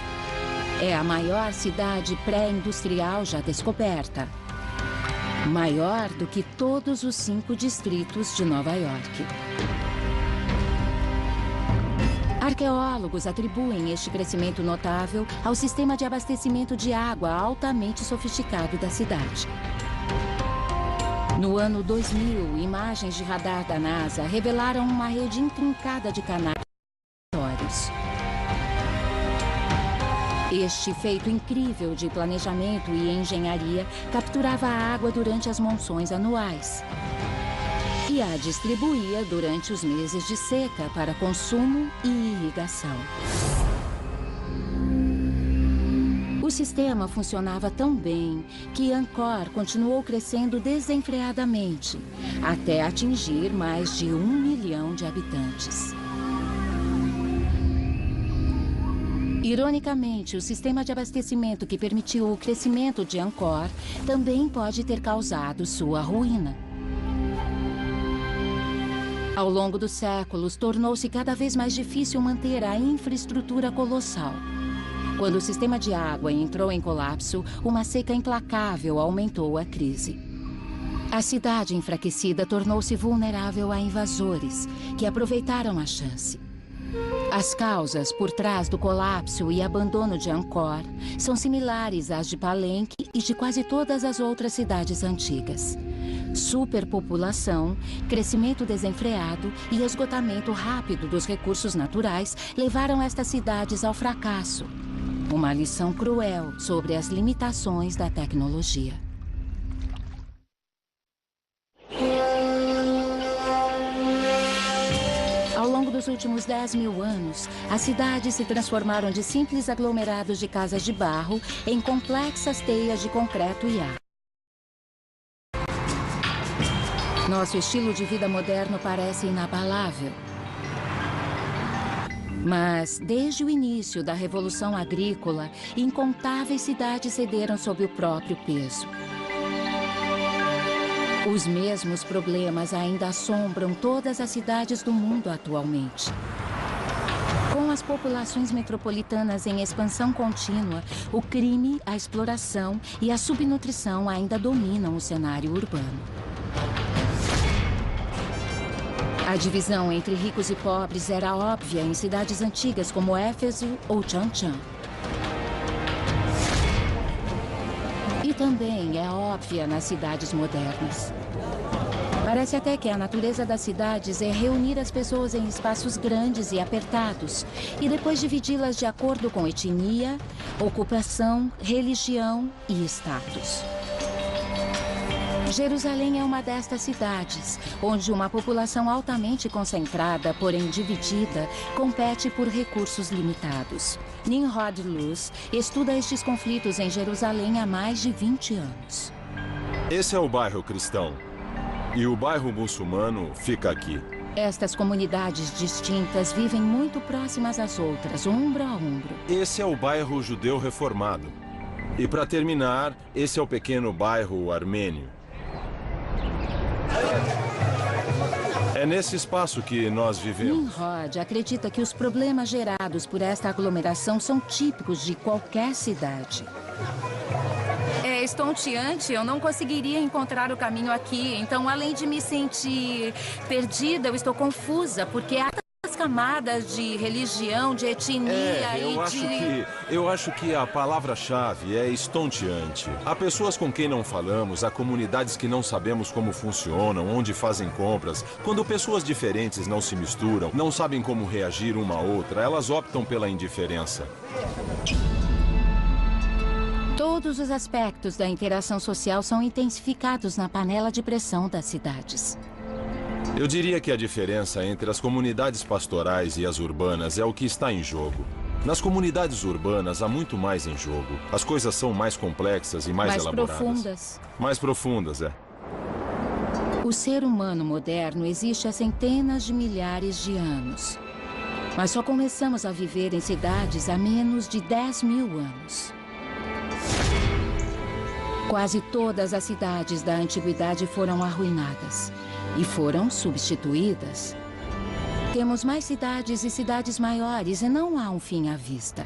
É a maior cidade pré-industrial já descoberta. Maior do que todos os 5 distritos de Nova York. Arqueólogos atribuem este crescimento notável ao sistema de abastecimento de água altamente sofisticado da cidade. No ano 2000, imagens de radar da NASA revelaram uma rede intrincada de canais. Este feito incrível de planejamento e engenharia capturava a água durante as monções anuais e a distribuía durante os meses de seca para consumo e irrigação. O sistema funcionava tão bem que Angkor continuou crescendo desenfreadamente, até atingir mais de 1 milhão de habitantes. Ironicamente, o sistema de abastecimento que permitiu o crescimento de Angkor também pode ter causado sua ruína. Ao longo dos séculos, tornou-se cada vez mais difícil manter a infraestrutura colossal. Quando o sistema de água entrou em colapso, uma seca implacável aumentou a crise. A cidade enfraquecida tornou-se vulnerável a invasores, que aproveitaram a chance. As causas por trás do colapso e abandono de Angkor são similares às de Palenque e de quase todas as outras cidades antigas. Superpopulação, crescimento desenfreado e esgotamento rápido dos recursos naturais levaram estas cidades ao fracasso. Uma lição cruel sobre as limitações da tecnologia. Ao longo dos últimos 10 mil anos, as cidades se transformaram de simples aglomerados de casas de barro em complexas teias de concreto e ar. Nosso estilo de vida moderno parece inabalável. Mas, desde o início da Revolução Agrícola, incontáveis cidades cederam sob o próprio peso. Os mesmos problemas ainda assombram todas as cidades do mundo atualmente. Com as populações metropolitanas em expansão contínua, o crime, a exploração e a subnutrição ainda dominam o cenário urbano. A divisão entre ricos e pobres era óbvia em cidades antigas como Éfeso ou Changchun. E também é óbvia nas cidades modernas. Parece até que a natureza das cidades é reunir as pessoas em espaços grandes e apertados e depois dividi-las de acordo com etnia, ocupação, religião e status. Jerusalém é uma destas cidades, onde uma população altamente concentrada, porém dividida, compete por recursos limitados. Nimrod Luz estuda estes conflitos em Jerusalém há mais de 20 anos. Esse é o bairro cristão. E o bairro muçulmano fica aqui. Estas comunidades distintas vivem muito próximas às outras, ombro a ombro. Esse é o bairro judeu reformado. E para terminar, esse é o pequeno bairro armênio. É nesse espaço que nós vivemos. Nimrod acredita que os problemas gerados por esta aglomeração são típicos de qualquer cidade. É estonteante, eu não conseguiria encontrar o caminho aqui. Então, além de me sentir perdida, eu estou confusa, porque há tantas camadas de religião, de etnia Eu acho que a palavra-chave é estonteante. Há pessoas com quem não falamos, há comunidades que não sabemos como funcionam, onde fazem compras. Quando pessoas diferentes não se misturam, não sabem como reagir uma a outra, elas optam pela indiferença. Todos os aspectos da interação social são intensificados na panela de pressão das cidades. Eu diria que a diferença entre as comunidades pastorais e as urbanas é o que está em jogo. Nas comunidades urbanas há muito mais em jogo. As coisas são mais complexas e mais elaboradas. Profundas. Mais profundas, é. O ser humano moderno existe há centenas de milhares de anos. Mas só começamos a viver em cidades há menos de 10 mil anos. Quase todas as cidades da antiguidade foram arruinadas e foram substituídas. Temos mais cidades e cidades maiores e não há um fim à vista.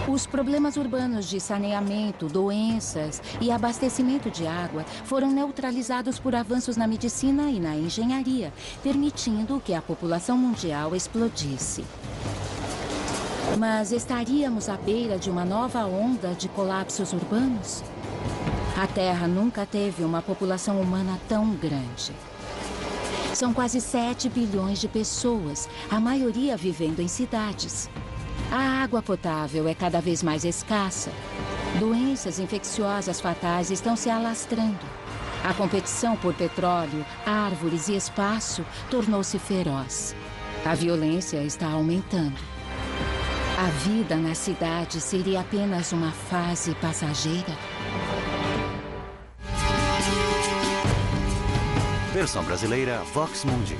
Os problemas urbanos de saneamento, doenças e abastecimento de água foram neutralizados por avanços na medicina e na engenharia, permitindo que a população mundial explodisse. Mas estaríamos à beira de uma nova onda de colapsos urbanos? A Terra nunca teve uma população humana tão grande. São quase 7 bilhões de pessoas, a maioria vivendo em cidades. A água potável é cada vez mais escassa. Doenças infecciosas fatais estão se alastrando. A competição por petróleo, árvores e espaço tornou-se feroz. A violência está aumentando. A vida na cidade seria apenas uma fase passageira? Versão brasileira Vox Mundi.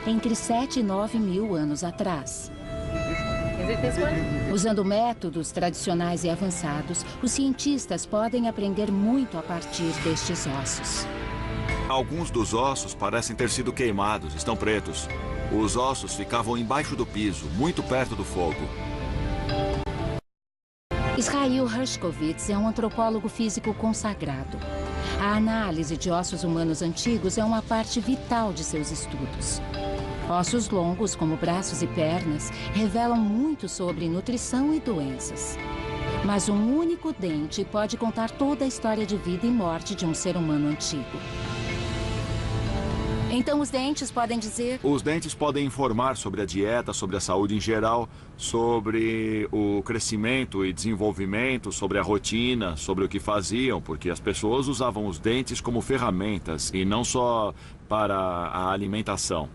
Entre 7 e 9 mil anos atrás. Usando métodos tradicionais e avançados, os cientistas podem aprender muito a partir destes ossos. Alguns dos ossos parecem ter sido queimados, estão pretos. Os ossos ficavam embaixo do piso, muito perto do fogo. Israel Hershkovitz é um antropólogo físico consagrado. A análise de ossos humanos antigos é uma parte vital de seus estudos. Ossos longos, como braços e pernas, revelam muito sobre nutrição e doenças. Mas um único dente pode contar toda a história de vida e morte de um ser humano antigo. Então os dentes podem dizer... Os dentes podem informar sobre a dieta, sobre a saúde em geral, sobre o crescimento e desenvolvimento, sobre a rotina, sobre o que faziam, porque as pessoas usavam os dentes como ferramentas e não só para a alimentação.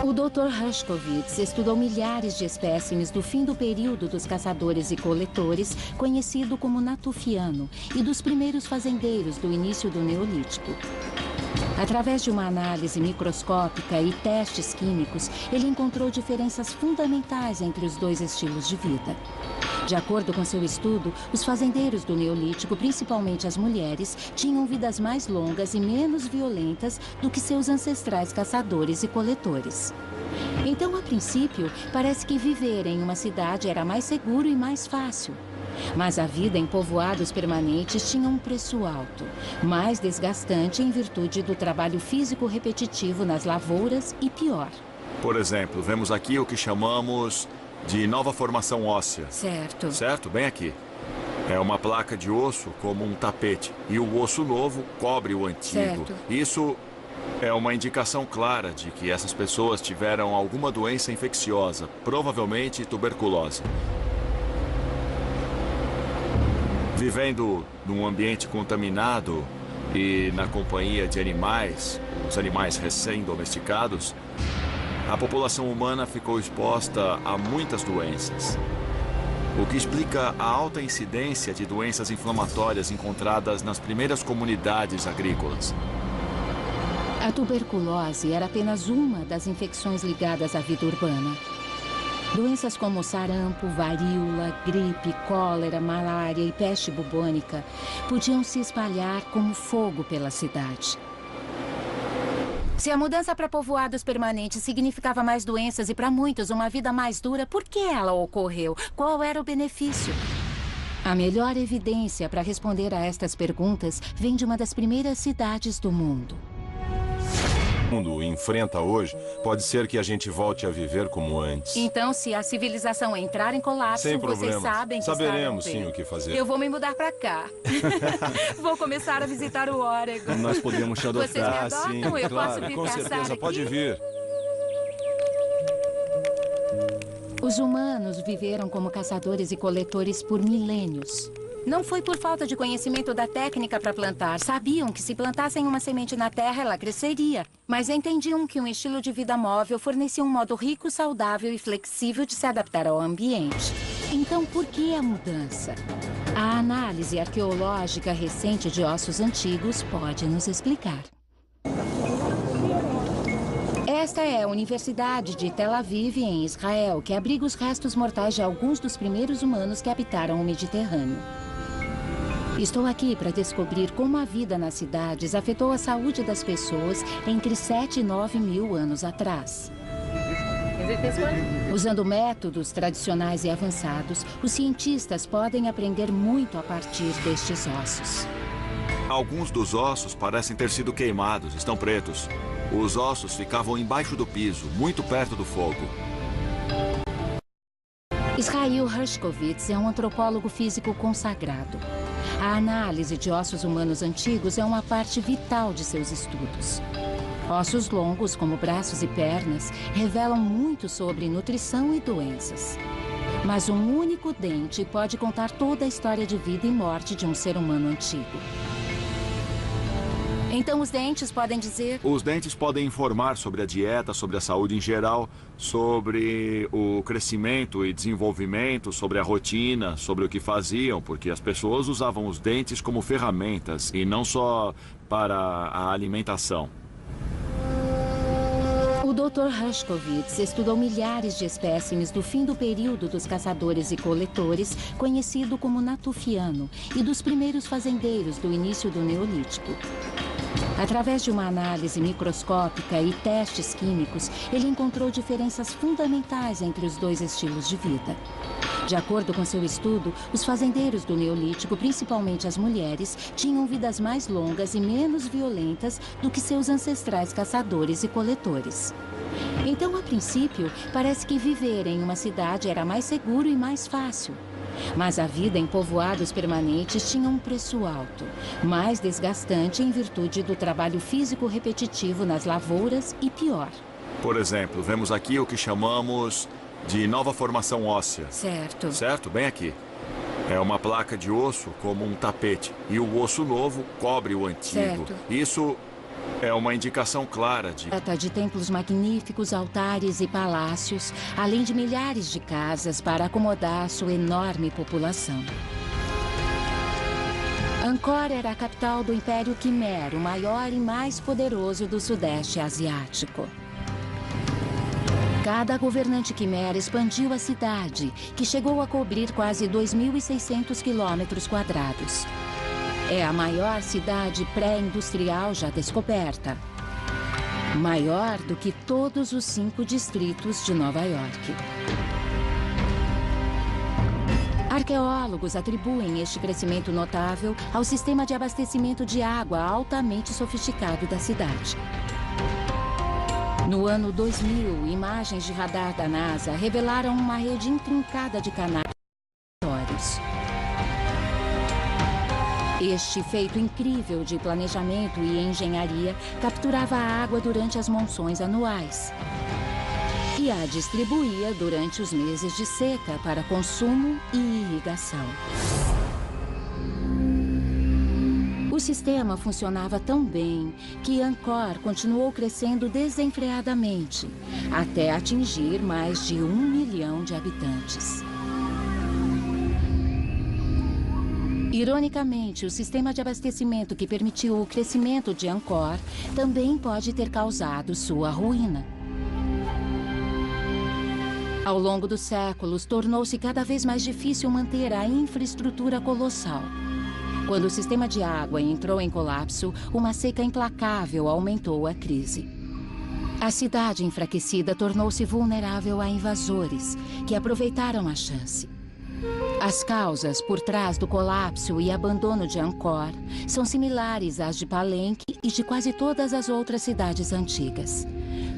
O Dr. Hershkovitz estudou milhares de espécimes do fim do período dos caçadores e coletores, conhecido como Natufiano, e dos primeiros fazendeiros do início do Neolítico. Através de uma análise microscópica e testes químicos, ele encontrou diferenças fundamentais entre os dois estilos de vida. De acordo com seu estudo, os fazendeiros do Neolítico, principalmente as mulheres, tinham vidas mais longas e menos violentas do que seus ancestrais caçadores e coletores. Então, a princípio, parece que viver em uma cidade era mais seguro e mais fácil. Mas a vida em povoados permanentes tinha um preço alto, mais desgastante em virtude do trabalho físico repetitivo nas lavouras e pior. Por exemplo, vemos aqui o que chamamos de nova formação óssea. Certo. Certo? Bem aqui. É uma placa de osso como um tapete. E o osso novo cobre o antigo. Certo. Isso é uma indicação clara de que essas pessoas tiveram alguma doença infecciosa, provavelmente tuberculose. Vivendo num ambiente contaminado e na companhia de animais, os animais recém-domesticados, a população humana ficou exposta a muitas doenças, o que explica a alta incidência de doenças inflamatórias encontradas nas primeiras comunidades agrícolas. A tuberculose era apenas uma das infecções ligadas à vida urbana. Doenças como sarampo, varíola, gripe, cólera, malária e peste bubônica podiam se espalhar como fogo pela cidade. Se a mudança para povoados permanentes significava mais doenças e, para muitos, uma vida mais dura, por que ela ocorreu? Qual era o benefício? A melhor evidência para responder a estas perguntas vem de uma das primeiras cidades do mundo. O mundo enfrenta hoje, pode ser que a gente volte a viver como antes. Então, se a civilização entrar em colapso, Sem vocês problema. sabem que Saberemos estarão sim bem. o que fazer. Eu vou me mudar para cá. Vou começar a visitar o Oregon. Nós podemos te adotar. Vocês me adotam? sim, Eu posso claro, vir com caçar certeza, aqui? pode vir. Os humanos viveram como caçadores e coletores por milênios. Não foi por falta de conhecimento da técnica para plantar. Sabiam que se plantassem uma semente na terra, ela cresceria. Mas entendiam que um estilo de vida móvel fornecia um modo rico, saudável e flexível de se adaptar ao ambiente. Então, por que a mudança? A análise arqueológica recente de ossos antigos pode nos explicar. Esta é a Universidade de Tel Aviv, em Israel, que abriga os restos mortais de alguns dos primeiros humanos que habitaram o Mediterrâneo. Estou aqui para descobrir como a vida nas cidades afetou a saúde das pessoas entre 7 e 9 mil anos atrás. Usando métodos tradicionais e avançados, os cientistas podem aprender muito a partir destes ossos. Alguns dos ossos parecem ter sido queimados, estão pretos. Os ossos ficavam embaixo do piso, muito perto do fogo. Israel Hershkovitz é um antropólogo físico consagrado. A análise de ossos humanos antigos é uma parte vital de seus estudos. Ossos longos, como braços e pernas, revelam muito sobre nutrição e doenças. Mas um único dente pode contar toda a história de vida e morte de um ser humano antigo. Então os dentes podem dizer... Os dentes podem informar sobre a dieta, sobre a saúde em geral, sobre o crescimento e desenvolvimento, sobre a rotina, sobre o que faziam, porque as pessoas usavam os dentes como ferramentas e não só para a alimentação. O Dr. Hershkovitz estudou milhares de espécimes do fim do período dos caçadores e coletores, conhecido como Natufiano, e dos primeiros fazendeiros do início do Neolítico. Através de uma análise microscópica e testes químicos, ele encontrou diferenças fundamentais entre os dois estilos de vida. De acordo com seu estudo, os fazendeiros do Neolítico, principalmente as mulheres, tinham vidas mais longas e menos violentas do que seus ancestrais caçadores e coletores. Então, a princípio, parece que viver em uma cidade era mais seguro e mais fácil. Mas a vida em povoados permanentes tinha um preço alto, mais desgastante em virtude do trabalho físico repetitivo nas lavouras e pior. Por exemplo, vemos aqui o que chamamos de nova formação óssea. Certo. Certo? Bem aqui. É uma placa de osso como um tapete. E o osso novo cobre o antigo. Certo. Isso é uma indicação clara de... Trata de templos magníficos, altares e palácios, além de milhares de casas para acomodar sua enorme população. Angkor era a capital do Império Khmer, o maior e mais poderoso do Sudeste Asiático. Cada governante Khmer expandiu a cidade, que chegou a cobrir quase 2.600 quilômetros quadrados. É a maior cidade pré-industrial já descoberta. Maior do que todos os 5 distritos de Nova York. Arqueólogos atribuem este crescimento notável ao sistema de abastecimento de água altamente sofisticado da cidade. No ano 2000, imagens de radar da NASA revelaram uma rede intrincada de canais. Este feito incrível de planejamento e engenharia capturava a água durante as monções anuais e a distribuía durante os meses de seca para consumo e irrigação. O sistema funcionava tão bem que Angkor continuou crescendo desenfreadamente, até atingir mais de 1 milhão de habitantes. Ironicamente, o sistema de abastecimento que permitiu o crescimento de Angkor também pode ter causado sua ruína. Ao longo dos séculos, tornou-se cada vez mais difícil manter a infraestrutura colossal. Quando o sistema de água entrou em colapso, uma seca implacável aumentou a crise. A cidade enfraquecida tornou-se vulnerável a invasores, que aproveitaram a chance. As causas por trás do colapso e abandono de Angkor são similares às de Palenque e de quase todas as outras cidades antigas.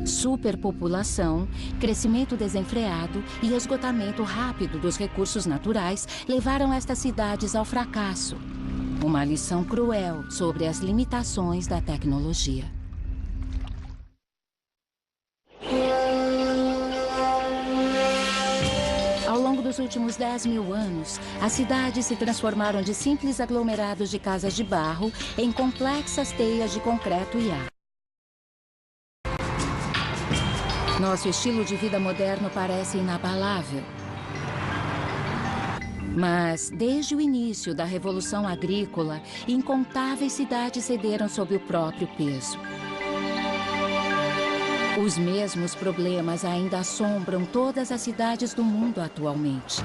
Superpopulação, crescimento desenfreado e esgotamento rápido dos recursos naturais levaram estas cidades ao fracasso. Uma lição cruel sobre as limitações da tecnologia. Ao longo dos últimos 10.000 anos, as cidades se transformaram de simples aglomerados de casas de barro em complexas teias de concreto e ar. Nosso estilo de vida moderno parece inabalável. Mas, desde o início da Revolução Agrícola, incontáveis cidades cederam sob o próprio peso. Os mesmos problemas ainda assombram todas as cidades do mundo atualmente.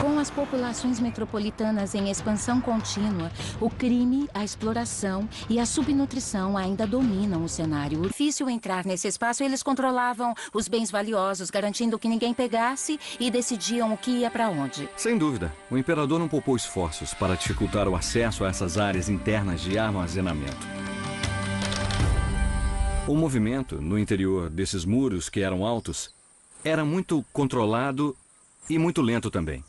Com as populações metropolitanas em expansão contínua, o crime, a exploração e a subnutrição ainda dominam o cenário. É difícil entrar nesse espaço, eles controlavam os bens valiosos, garantindo que ninguém pegasse e decidiam o que ia para onde. Sem dúvida, o imperador não poupou esforços para dificultar o acesso a essas áreas internas de armazenamento. O movimento no interior desses muros, que eram altos, era muito controlado e muito lento também.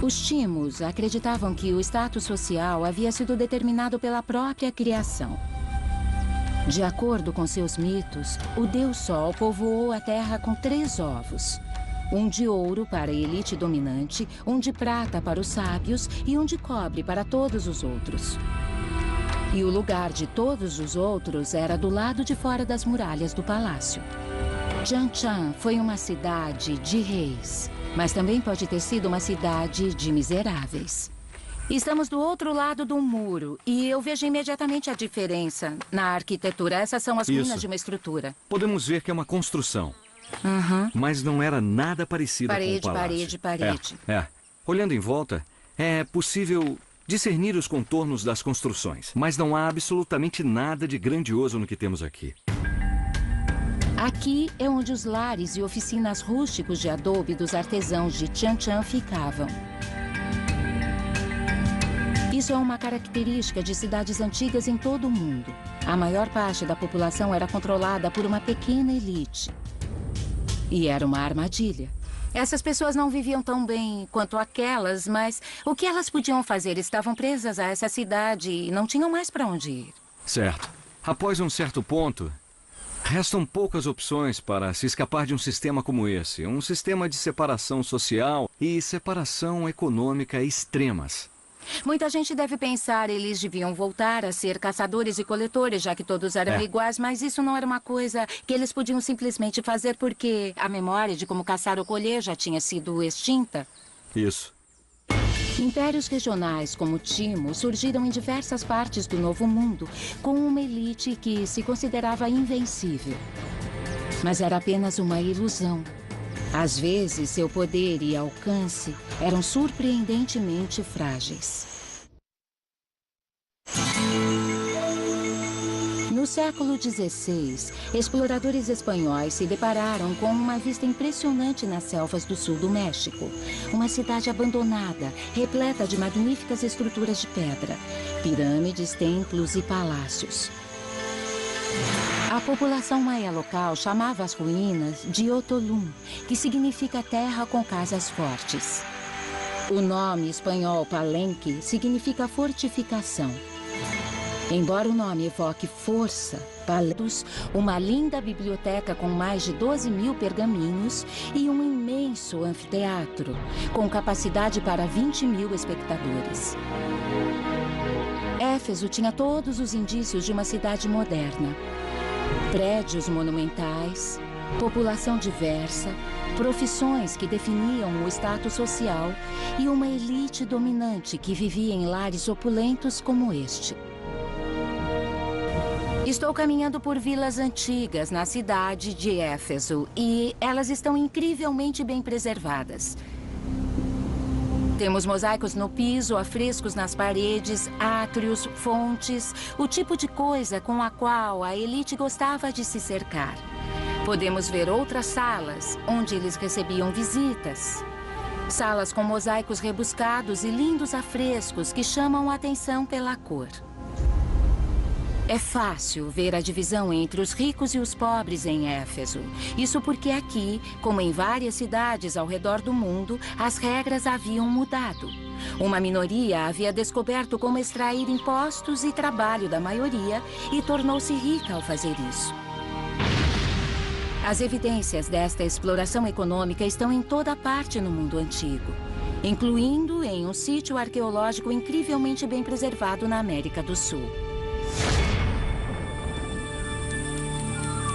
Os Timos acreditavam que o status social havia sido determinado pela própria criação. De acordo com seus mitos, o Deus Sol povoou a Terra com 3 ovos. Um de ouro para a elite dominante, um de prata para os sábios e um de cobre para todos os outros. E o lugar de todos os outros era do lado de fora das muralhas do palácio. Chanchan foi uma cidade de reis, mas também pode ter sido uma cidade de miseráveis. Estamos do outro lado do muro e eu vejo imediatamente a diferença na arquitetura. Essas são as ruínas de uma estrutura. Podemos ver que é uma construção. Mas não era nada parecida com o palácio. Parede. Olhando em volta, é possível discernir os contornos das construções, mas não há absolutamente nada de grandioso no que temos aqui. Aqui é onde os lares e oficinas rústicos de adobe dos artesãos de Chanchan ficavam. Isso é uma característica de cidades antigas em todo o mundo. A maior parte da população era controlada por uma pequena elite. E era uma armadilha. Essas pessoas não viviam tão bem quanto aquelas, mas o que elas podiam fazer? Estavam presas a essa cidade e não tinham mais para onde ir. Certo. Após um certo ponto, restam poucas opções para se escapar de um sistema como esse. Um sistema de separação social e separação econômica extremas. Muita gente deve pensar eles deviam voltar a ser caçadores e coletores, já que todos eram iguais, mas isso não era uma coisa que eles podiam simplesmente fazer porque a memória de como caçar ou colher já tinha sido extinta. Isso. Impérios regionais como Timo surgiram em diversas partes do Novo Mundo, com uma elite que se considerava invencível. Mas era apenas uma ilusão. Às vezes, seu poder e alcance eram surpreendentemente frágeis. No século XVI, exploradores espanhóis se depararam com uma vista impressionante nas selvas do sul do México. Uma cidade abandonada, repleta de magníficas estruturas de pedra, pirâmides, templos e palácios. A população maia local chamava as ruínas de Otolum, que significa terra com casas fortes. O nome espanhol Palenque significa fortificação. Embora o nome evoque força, Palentos, uma linda biblioteca com mais de 12.000 pergaminhos e um imenso anfiteatro, com capacidade para 20.000 espectadores. Éfeso tinha todos os indícios de uma cidade moderna. Prédios monumentais, população diversa, profissões que definiam o status social e uma elite dominante que vivia em lares opulentos como este. Estou caminhando por vilas antigas na cidade de Éfeso e elas estão incrivelmente bem preservadas. Temos mosaicos no piso, afrescos nas paredes, átrios, fontes, o tipo de coisa com a qual a elite gostava de se cercar. Podemos ver outras salas onde eles recebiam visitas. Salas com mosaicos rebuscados e lindos afrescos que chamam a atenção pela cor. É fácil ver a divisão entre os ricos e os pobres em Éfeso. Isso porque aqui, como em várias cidades ao redor do mundo, as regras haviam mudado. Uma minoria havia descoberto como extrair impostos e trabalho da maioria e tornou-se rica ao fazer isso. As evidências desta exploração econômica estão em toda parte no mundo antigo, incluindo em um sítio arqueológico incrivelmente bem preservado na América do Sul.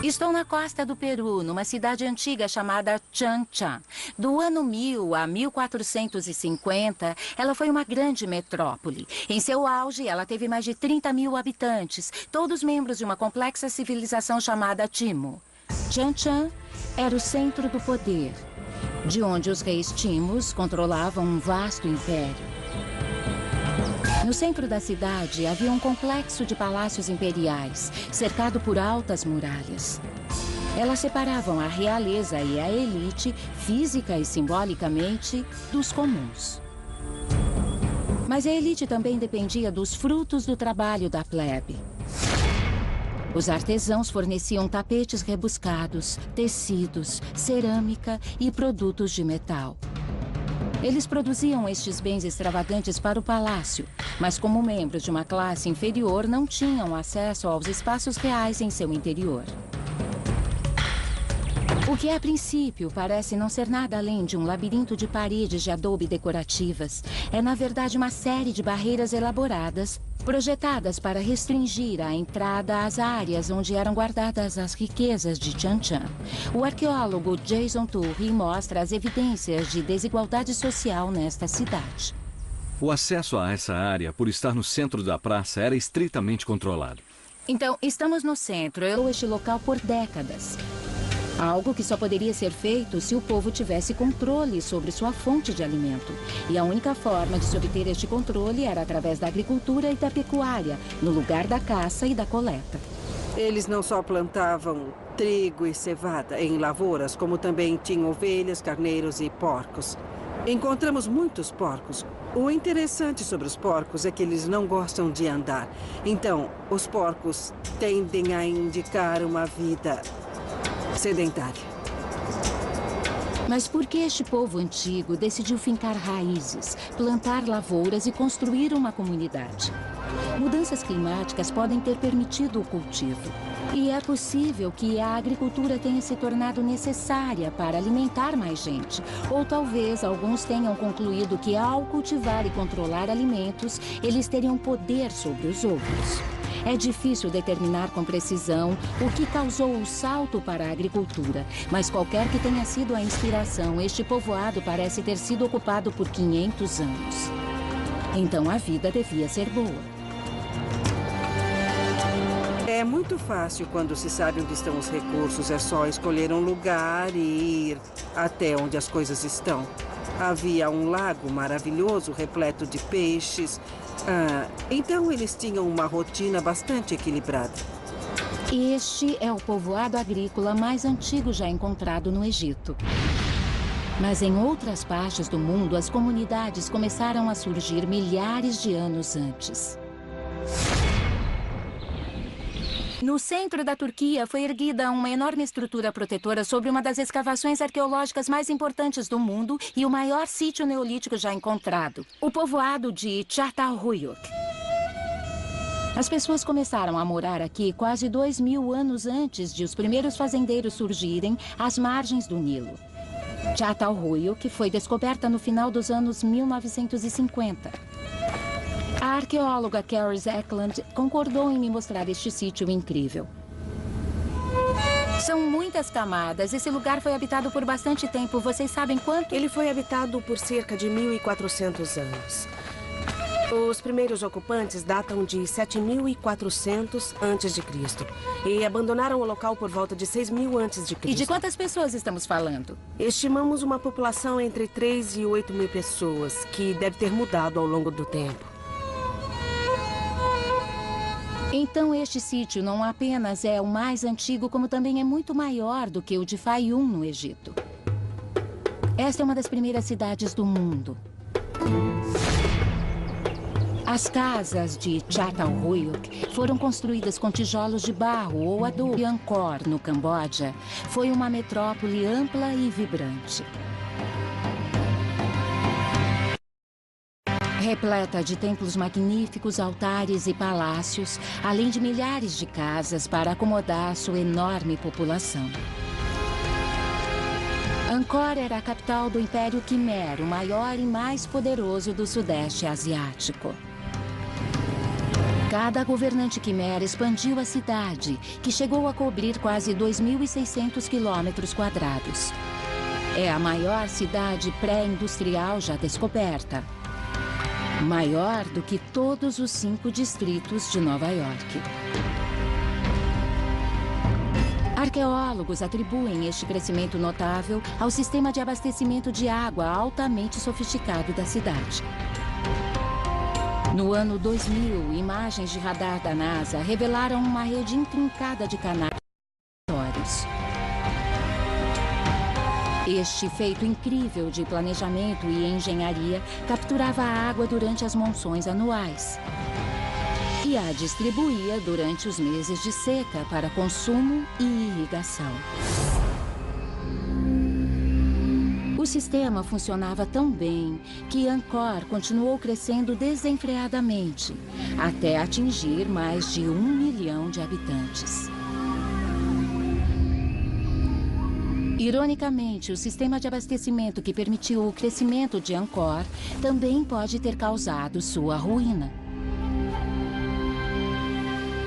Estou na costa do Peru, numa cidade antiga chamada Chanchan. Do ano 1000 a 1450, ela foi uma grande metrópole. Em seu auge, ela teve mais de 30.000 habitantes, todos membros de uma complexa civilização chamada Timo. Chanchan era o centro do poder, de onde os reis Timos controlavam um vasto império. No centro da cidade, havia um complexo de palácios imperiais, cercado por altas muralhas. Elas separavam a realeza e a elite, física e simbolicamente, dos comuns. Mas a elite também dependia dos frutos do trabalho da plebe. Os artesãos forneciam tapetes rebuscados, tecidos, cerâmica e produtos de metal. Eles produziam estes bens extravagantes para o palácio, mas como membros de uma classe inferior não tinham acesso aos espaços reais em seu interior. O que a princípio parece não ser nada além de um labirinto de paredes de adobe decorativas, é na verdade uma série de barreiras elaboradas, projetadas para restringir a entrada às áreas onde eram guardadas as riquezas de Chanchan. O arqueólogo Jason Turri mostra as evidências de desigualdade social nesta cidade. O acesso a essa área, por estar no centro da praça, era estritamente controlado. Então, estamos no centro. Eu este local por décadas. Algo que só poderia ser feito se o povo tivesse controle sobre sua fonte de alimento. E a única forma de se obter este controle era através da agricultura e da pecuária, no lugar da caça e da coleta. Eles não só plantavam trigo e cevada em lavouras, como também tinham ovelhas, carneiros e porcos. Encontramos muitos porcos. O interessante sobre os porcos é que eles não gostam de andar. Então, os porcos tendem a indicar uma vida sedentária. Mas por que este povo antigo decidiu fincar raízes, plantar lavouras e construir uma comunidade? Mudanças climáticas podem ter permitido o cultivo. E é possível que a agricultura tenha se tornado necessária para alimentar mais gente. Ou talvez alguns tenham concluído que ao cultivar e controlar alimentos, eles teriam poder sobre os outros. É difícil determinar com precisão o que causou o salto para a agricultura, mas qualquer que tenha sido a inspiração, este povoado parece ter sido ocupado por 500 anos. Então a vida devia ser boa. É muito fácil quando se sabe onde estão os recursos. É só escolher um lugar e ir até onde as coisas estão. Havia um lago maravilhoso, repleto de peixes. Então eles tinham uma rotina bastante equilibrada. Este é o povoado agrícola mais antigo já encontrado no Egito. Mas em outras partes do mundo, as comunidades começaram a surgir milhares de anos antes. No centro da Turquia foi erguida uma enorme estrutura protetora sobre uma das escavações arqueológicas mais importantes do mundo e o maior sítio neolítico já encontrado, o povoado de Çatalhöyük. As pessoas começaram a morar aqui quase 2000 anos antes de os primeiros fazendeiros surgirem às margens do Nilo. Çatalhöyük foi descoberta no final dos anos 1950. A arqueóloga Carrie Eklund concordou em me mostrar este sítio incrível. São muitas camadas. Esse lugar foi habitado por bastante tempo. Vocês sabem quanto? Ele foi habitado por cerca de 1.400 anos. Os primeiros ocupantes datam de 7.400 a.C. e abandonaram o local por volta de 6.000 a.C. E de quantas pessoas estamos falando? Estimamos uma população entre 3 e 8.000 pessoas, que deve ter mudado ao longo do tempo. Então este sítio não apenas é o mais antigo, como também é muito maior do que o de Fayum, no Egito. Esta é uma das primeiras cidades do mundo. As casas de Çatalhöyük foram construídas com tijolos de barro ou adobe. Angkor, no Camboja, foi uma metrópole ampla e vibrante. Repleta de templos magníficos, altares e palácios, além de milhares de casas para acomodar sua enorme população. Angkor era a capital do Império Khmer, o maior e mais poderoso do Sudeste Asiático. Cada governante Khmer expandiu a cidade, que chegou a cobrir quase 2.600 quilômetros quadrados. É a maior cidade pré-industrial já descoberta. Maior do que todos os 5 distritos de Nova York. Arqueólogos atribuem este crescimento notável ao sistema de abastecimento de água altamente sofisticado da cidade. No ano 2000, imagens de radar da NASA revelaram uma rede intrincada de canais. Este feito incrível de planejamento e engenharia capturava a água durante as monções anuais e a distribuía durante os meses de seca para consumo e irrigação. O sistema funcionava tão bem que Angkor continuou crescendo desenfreadamente, até atingir mais de 1 milhão de habitantes. Ironicamente, o sistema de abastecimento que permitiu o crescimento de Angkor também pode ter causado sua ruína.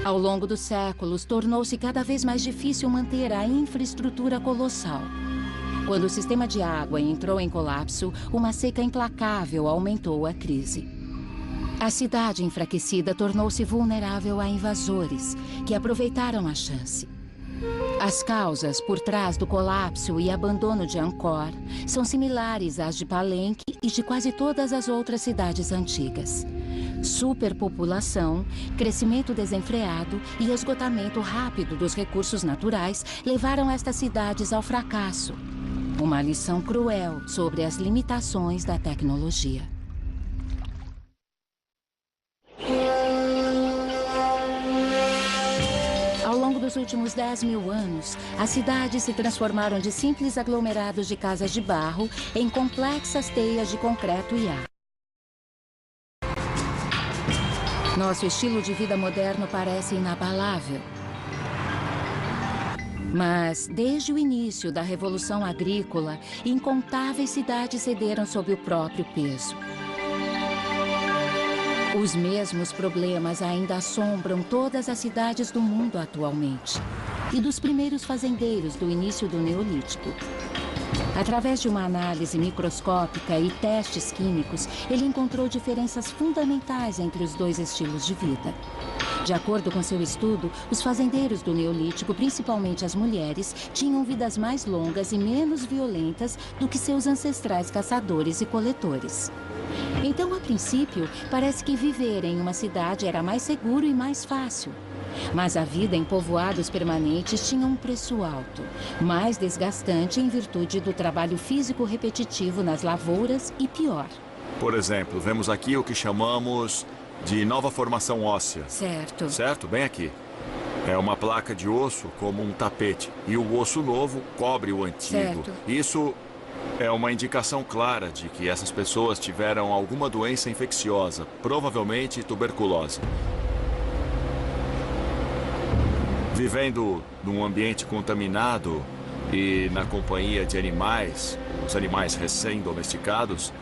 Ao longo dos séculos, tornou-se cada vez mais difícil manter a infraestrutura colossal. Quando o sistema de água entrou em colapso, uma seca implacável aumentou a crise. A cidade enfraquecida tornou-se vulnerável a invasores, que aproveitaram a chance. As causas por trás do colapso e abandono de Angkor são similares às de Palenque e de quase todas as outras cidades antigas. Superpopulação, crescimento desenfreado e esgotamento rápido dos recursos naturais levaram estas cidades ao fracasso. Uma lição cruel sobre as limitações da tecnologia. Ao longo dos últimos 10.000 anos, as cidades se transformaram de simples aglomerados de casas de barro em complexas teias de concreto e ar. Nosso estilo de vida moderno parece inabalável. Mas, desde o início da Revolução Agrícola, incontáveis cidades cederam sob o próprio peso. Os mesmos problemas ainda assombram todas as cidades do mundo atualmente. E dos primeiros fazendeiros do início do Neolítico. Através de uma análise microscópica e testes químicos, ele encontrou diferenças fundamentais entre os dois estilos de vida. De acordo com seu estudo, os fazendeiros do Neolítico, principalmente as mulheres, tinham vidas mais longas e menos violentas do que seus ancestrais caçadores e coletores. Então, a princípio, parece que viver em uma cidade era mais seguro e mais fácil. Mas a vida em povoados permanentes tinha um preço alto, mais desgastante em virtude do trabalho físico repetitivo nas lavouras e pior. Por exemplo, vemos aqui o que chamamos de nova formação óssea. Certo. Certo? Bem aqui. É uma placa de osso como um tapete. E o osso novo cobre o antigo. Certo. Isso é uma indicação clara de que essas pessoas tiveram alguma doença infecciosa, provavelmente tuberculose. Vivendo num ambiente contaminado e na companhia de animais, os animais recém-domesticados,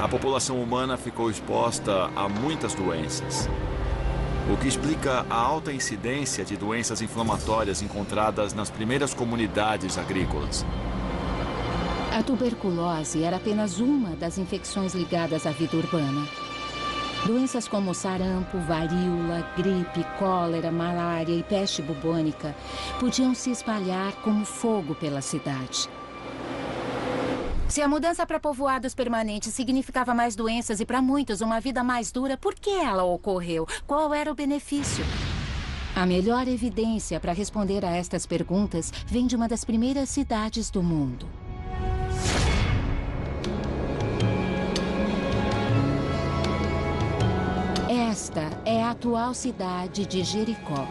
a população humana ficou exposta a muitas doenças. O que explica a alta incidência de doenças inflamatórias encontradas nas primeiras comunidades agrícolas. A tuberculose era apenas uma das infecções ligadas à vida urbana. Doenças como sarampo, varíola, gripe, cólera, malária e peste bubônica podiam se espalhar como fogo pela cidade. Se a mudança para povoados permanentes significava mais doenças e, para muitos, uma vida mais dura, por que ela ocorreu? Qual era o benefício? A melhor evidência para responder a estas perguntas vem de uma das primeiras cidades do mundo. Esta é a atual cidade de Jericó.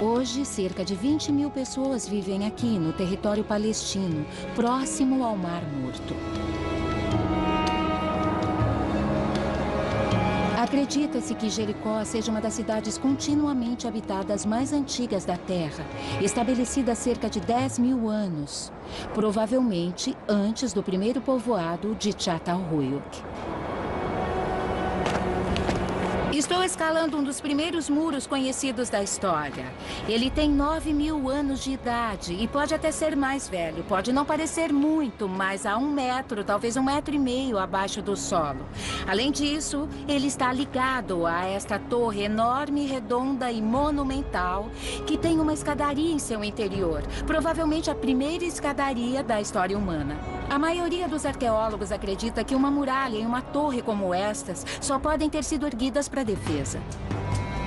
Hoje, cerca de 20.000 pessoas vivem aqui, no território palestino, próximo ao Mar Morto. Acredita-se que Jericó seja uma das cidades continuamente habitadas mais antigas da Terra, estabelecida há cerca de 10.000 anos, provavelmente antes do primeiro povoado de Çatalhöyük. Estou escalando um dos primeiros muros conhecidos da história. Ele tem 9.000 anos de idade e pode até ser mais velho. Pode não parecer muito, mas há 1 metro, talvez 1,5 metro abaixo do solo. Além disso, ele está ligado a esta torre enorme, redonda e monumental, que tem uma escadaria em seu interior. Provavelmente a primeira escadaria da história humana. A maioria dos arqueólogos acredita que uma muralha e uma torre como estas só podem ter sido erguidas para defesa.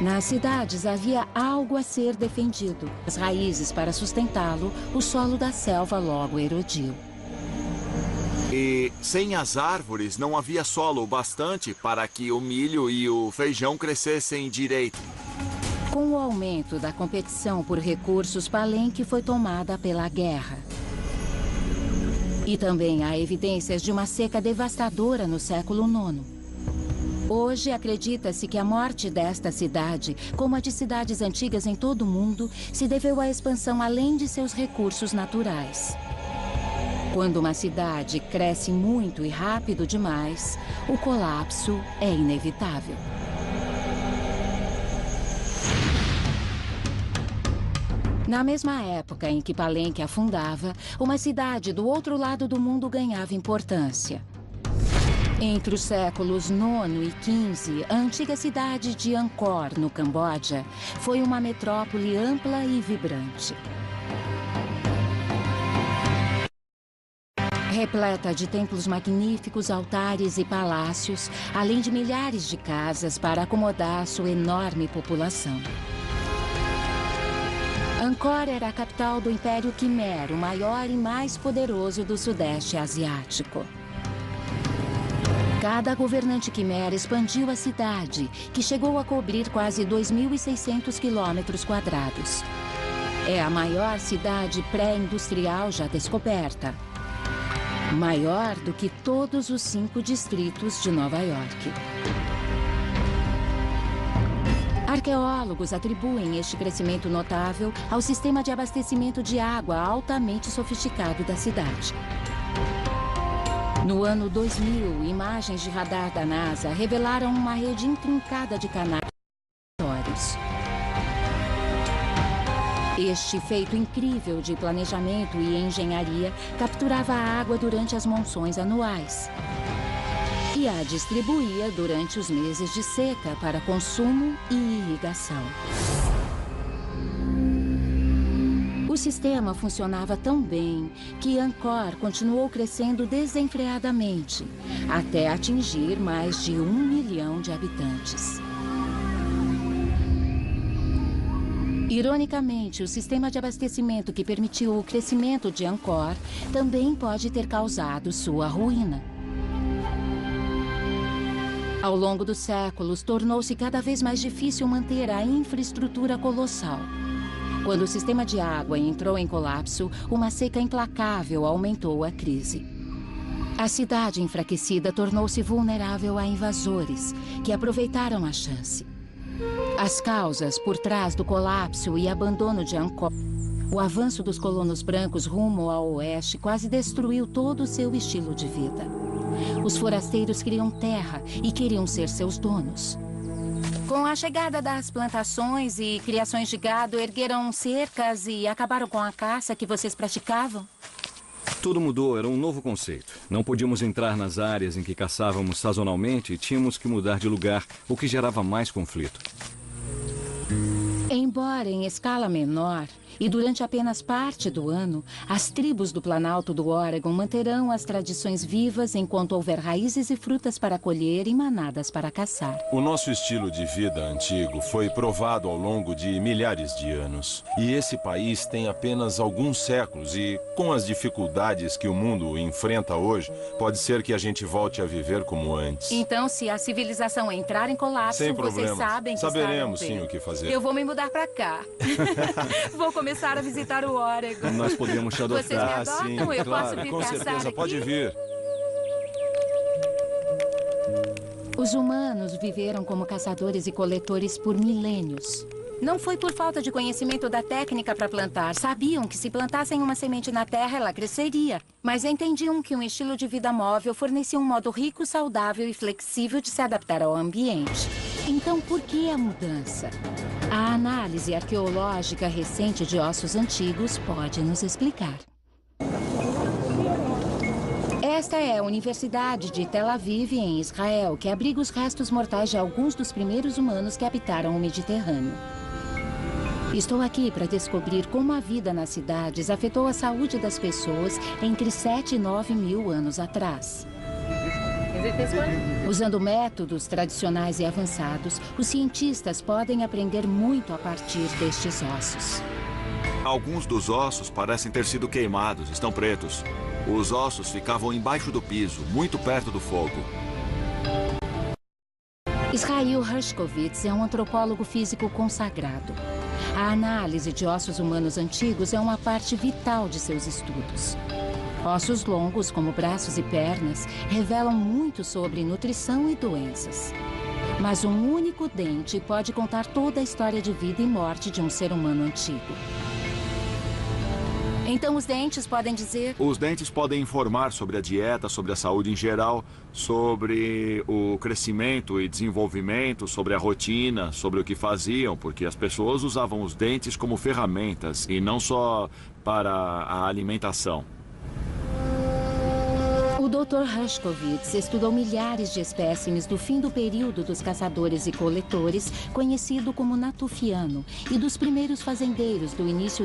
Nas cidades havia algo a ser defendido. As raízes para sustentá-lo, o solo da selva logo erodiu. E sem as árvores não havia solo o bastante para que o milho e o feijão crescessem direito. Com o aumento da competição por recursos, Palenque foi tomada pela guerra. E também há evidências de uma seca devastadora no século IX. Hoje, acredita-se que a morte desta cidade, como a de cidades antigas em todo o mundo, se deveu à expansão além de seus recursos naturais. Quando uma cidade cresce muito e rápido demais, o colapso é inevitável. Na mesma época em que Palenque afundava, uma cidade do outro lado do mundo ganhava importância. Entre os séculos IX e XV, a antiga cidade de Angkor, no Camboja, foi uma metrópole ampla e vibrante. Repleta de templos magníficos, altares e palácios, além de milhares de casas para acomodar sua enorme população. Angkor era a capital do Império Khmer, o maior e mais poderoso do Sudeste Asiático. Cada governante Khmer expandiu a cidade, que chegou a cobrir quase 2.600 quilômetros quadrados. É a maior cidade pré-industrial já descoberta. Maior do que todos os 5 distritos de Nova York. Arqueólogos atribuem este crescimento notável ao sistema de abastecimento de água altamente sofisticado da cidade. No ano 2000, imagens de radar da NASA revelaram uma rede intrincada de canais. Este feito incrível de planejamento e engenharia capturava a água durante as monções anuais e a distribuía durante os meses de seca para consumo e irrigação. O sistema funcionava tão bem que Angkor continuou crescendo desenfreadamente, até atingir mais de 1 milhão de habitantes. Ironicamente, o sistema de abastecimento que permitiu o crescimento de Angkor também pode ter causado sua ruína. Ao longo dos séculos, tornou-se cada vez mais difícil manter a infraestrutura colossal. Quando o sistema de água entrou em colapso, uma seca implacável aumentou a crise. A cidade enfraquecida tornou-se vulnerável a invasores, que aproveitaram a chance. As causas por trás do colapso e abandono de Angkor, o avanço dos colonos brancos rumo ao oeste quase destruiu todo o seu estilo de vida. Os forasteiros queriam terra e queriam ser seus donos. Com a chegada das plantações e criações de gado, ergueram cercas e acabaram com a caça que vocês praticavam? Tudo mudou, era um novo conceito. Não podíamos entrar nas áreas em que caçávamos sazonalmente e tínhamos que mudar de lugar, o que gerava mais conflito. Embora em escala menor, e durante apenas parte do ano, as tribos do Planalto do Oregon manterão as tradições vivas enquanto houver raízes e frutas para colher e manadas para caçar. O nosso estilo de vida antigo foi provado ao longo de milhares de anos. E esse país tem apenas alguns séculos e, com as dificuldades que o mundo enfrenta hoje, pode ser que a gente volte a viver como antes. Então, se a civilização entrar em colapso, Sem vocês problema. sabem que Saberemos estarão sim bem. o que fazer. Eu vou me mudar para cá. Vou começar a visitar o Oregon. Nós podemos te adotar. Vocês me adotam? Eu posso vir com caçar certeza, aqui? pode vir. Os humanos viveram como caçadores e coletores por milênios. Não foi por falta de conhecimento da técnica para plantar. Sabiam que se plantassem uma semente na terra, ela cresceria. Mas entendiam que um estilo de vida móvel fornecia um modo rico, saudável e flexível de se adaptar ao ambiente. Então, por que a mudança? A análise arqueológica recente de ossos antigos pode nos explicar. Esta é a Universidade de Tel Aviv, em Israel, que abriga os restos mortais de alguns dos primeiros humanos que habitaram o Mediterrâneo. Estou aqui para descobrir como a vida nas cidades afetou a saúde das pessoas entre 7 e 9 mil anos atrás. Usando métodos tradicionais e avançados, os cientistas podem aprender muito a partir destes ossos. Alguns dos ossos parecem ter sido queimados, estão pretos. Os ossos ficavam embaixo do piso, muito perto do fogo. Israel Hershkovitz é um antropólogo físico consagrado. A análise de ossos humanos antigos é uma parte vital de seus estudos. Ossos longos, como braços e pernas, revelam muito sobre nutrição e doenças. Mas um único dente pode contar toda a história de vida e morte de um ser humano antigo. Então os dentes podem dizer... Os dentes podem informar sobre a dieta, sobre a saúde em geral, sobre o crescimento e desenvolvimento, sobre a rotina, sobre o que faziam, porque as pessoas usavam os dentes como ferramentas e não só para a alimentação. O Dr. Hershkovitz estudou milhares de espécimes do fim do período dos caçadores e coletores, conhecido como Natufiano, e dos primeiros fazendeiros do início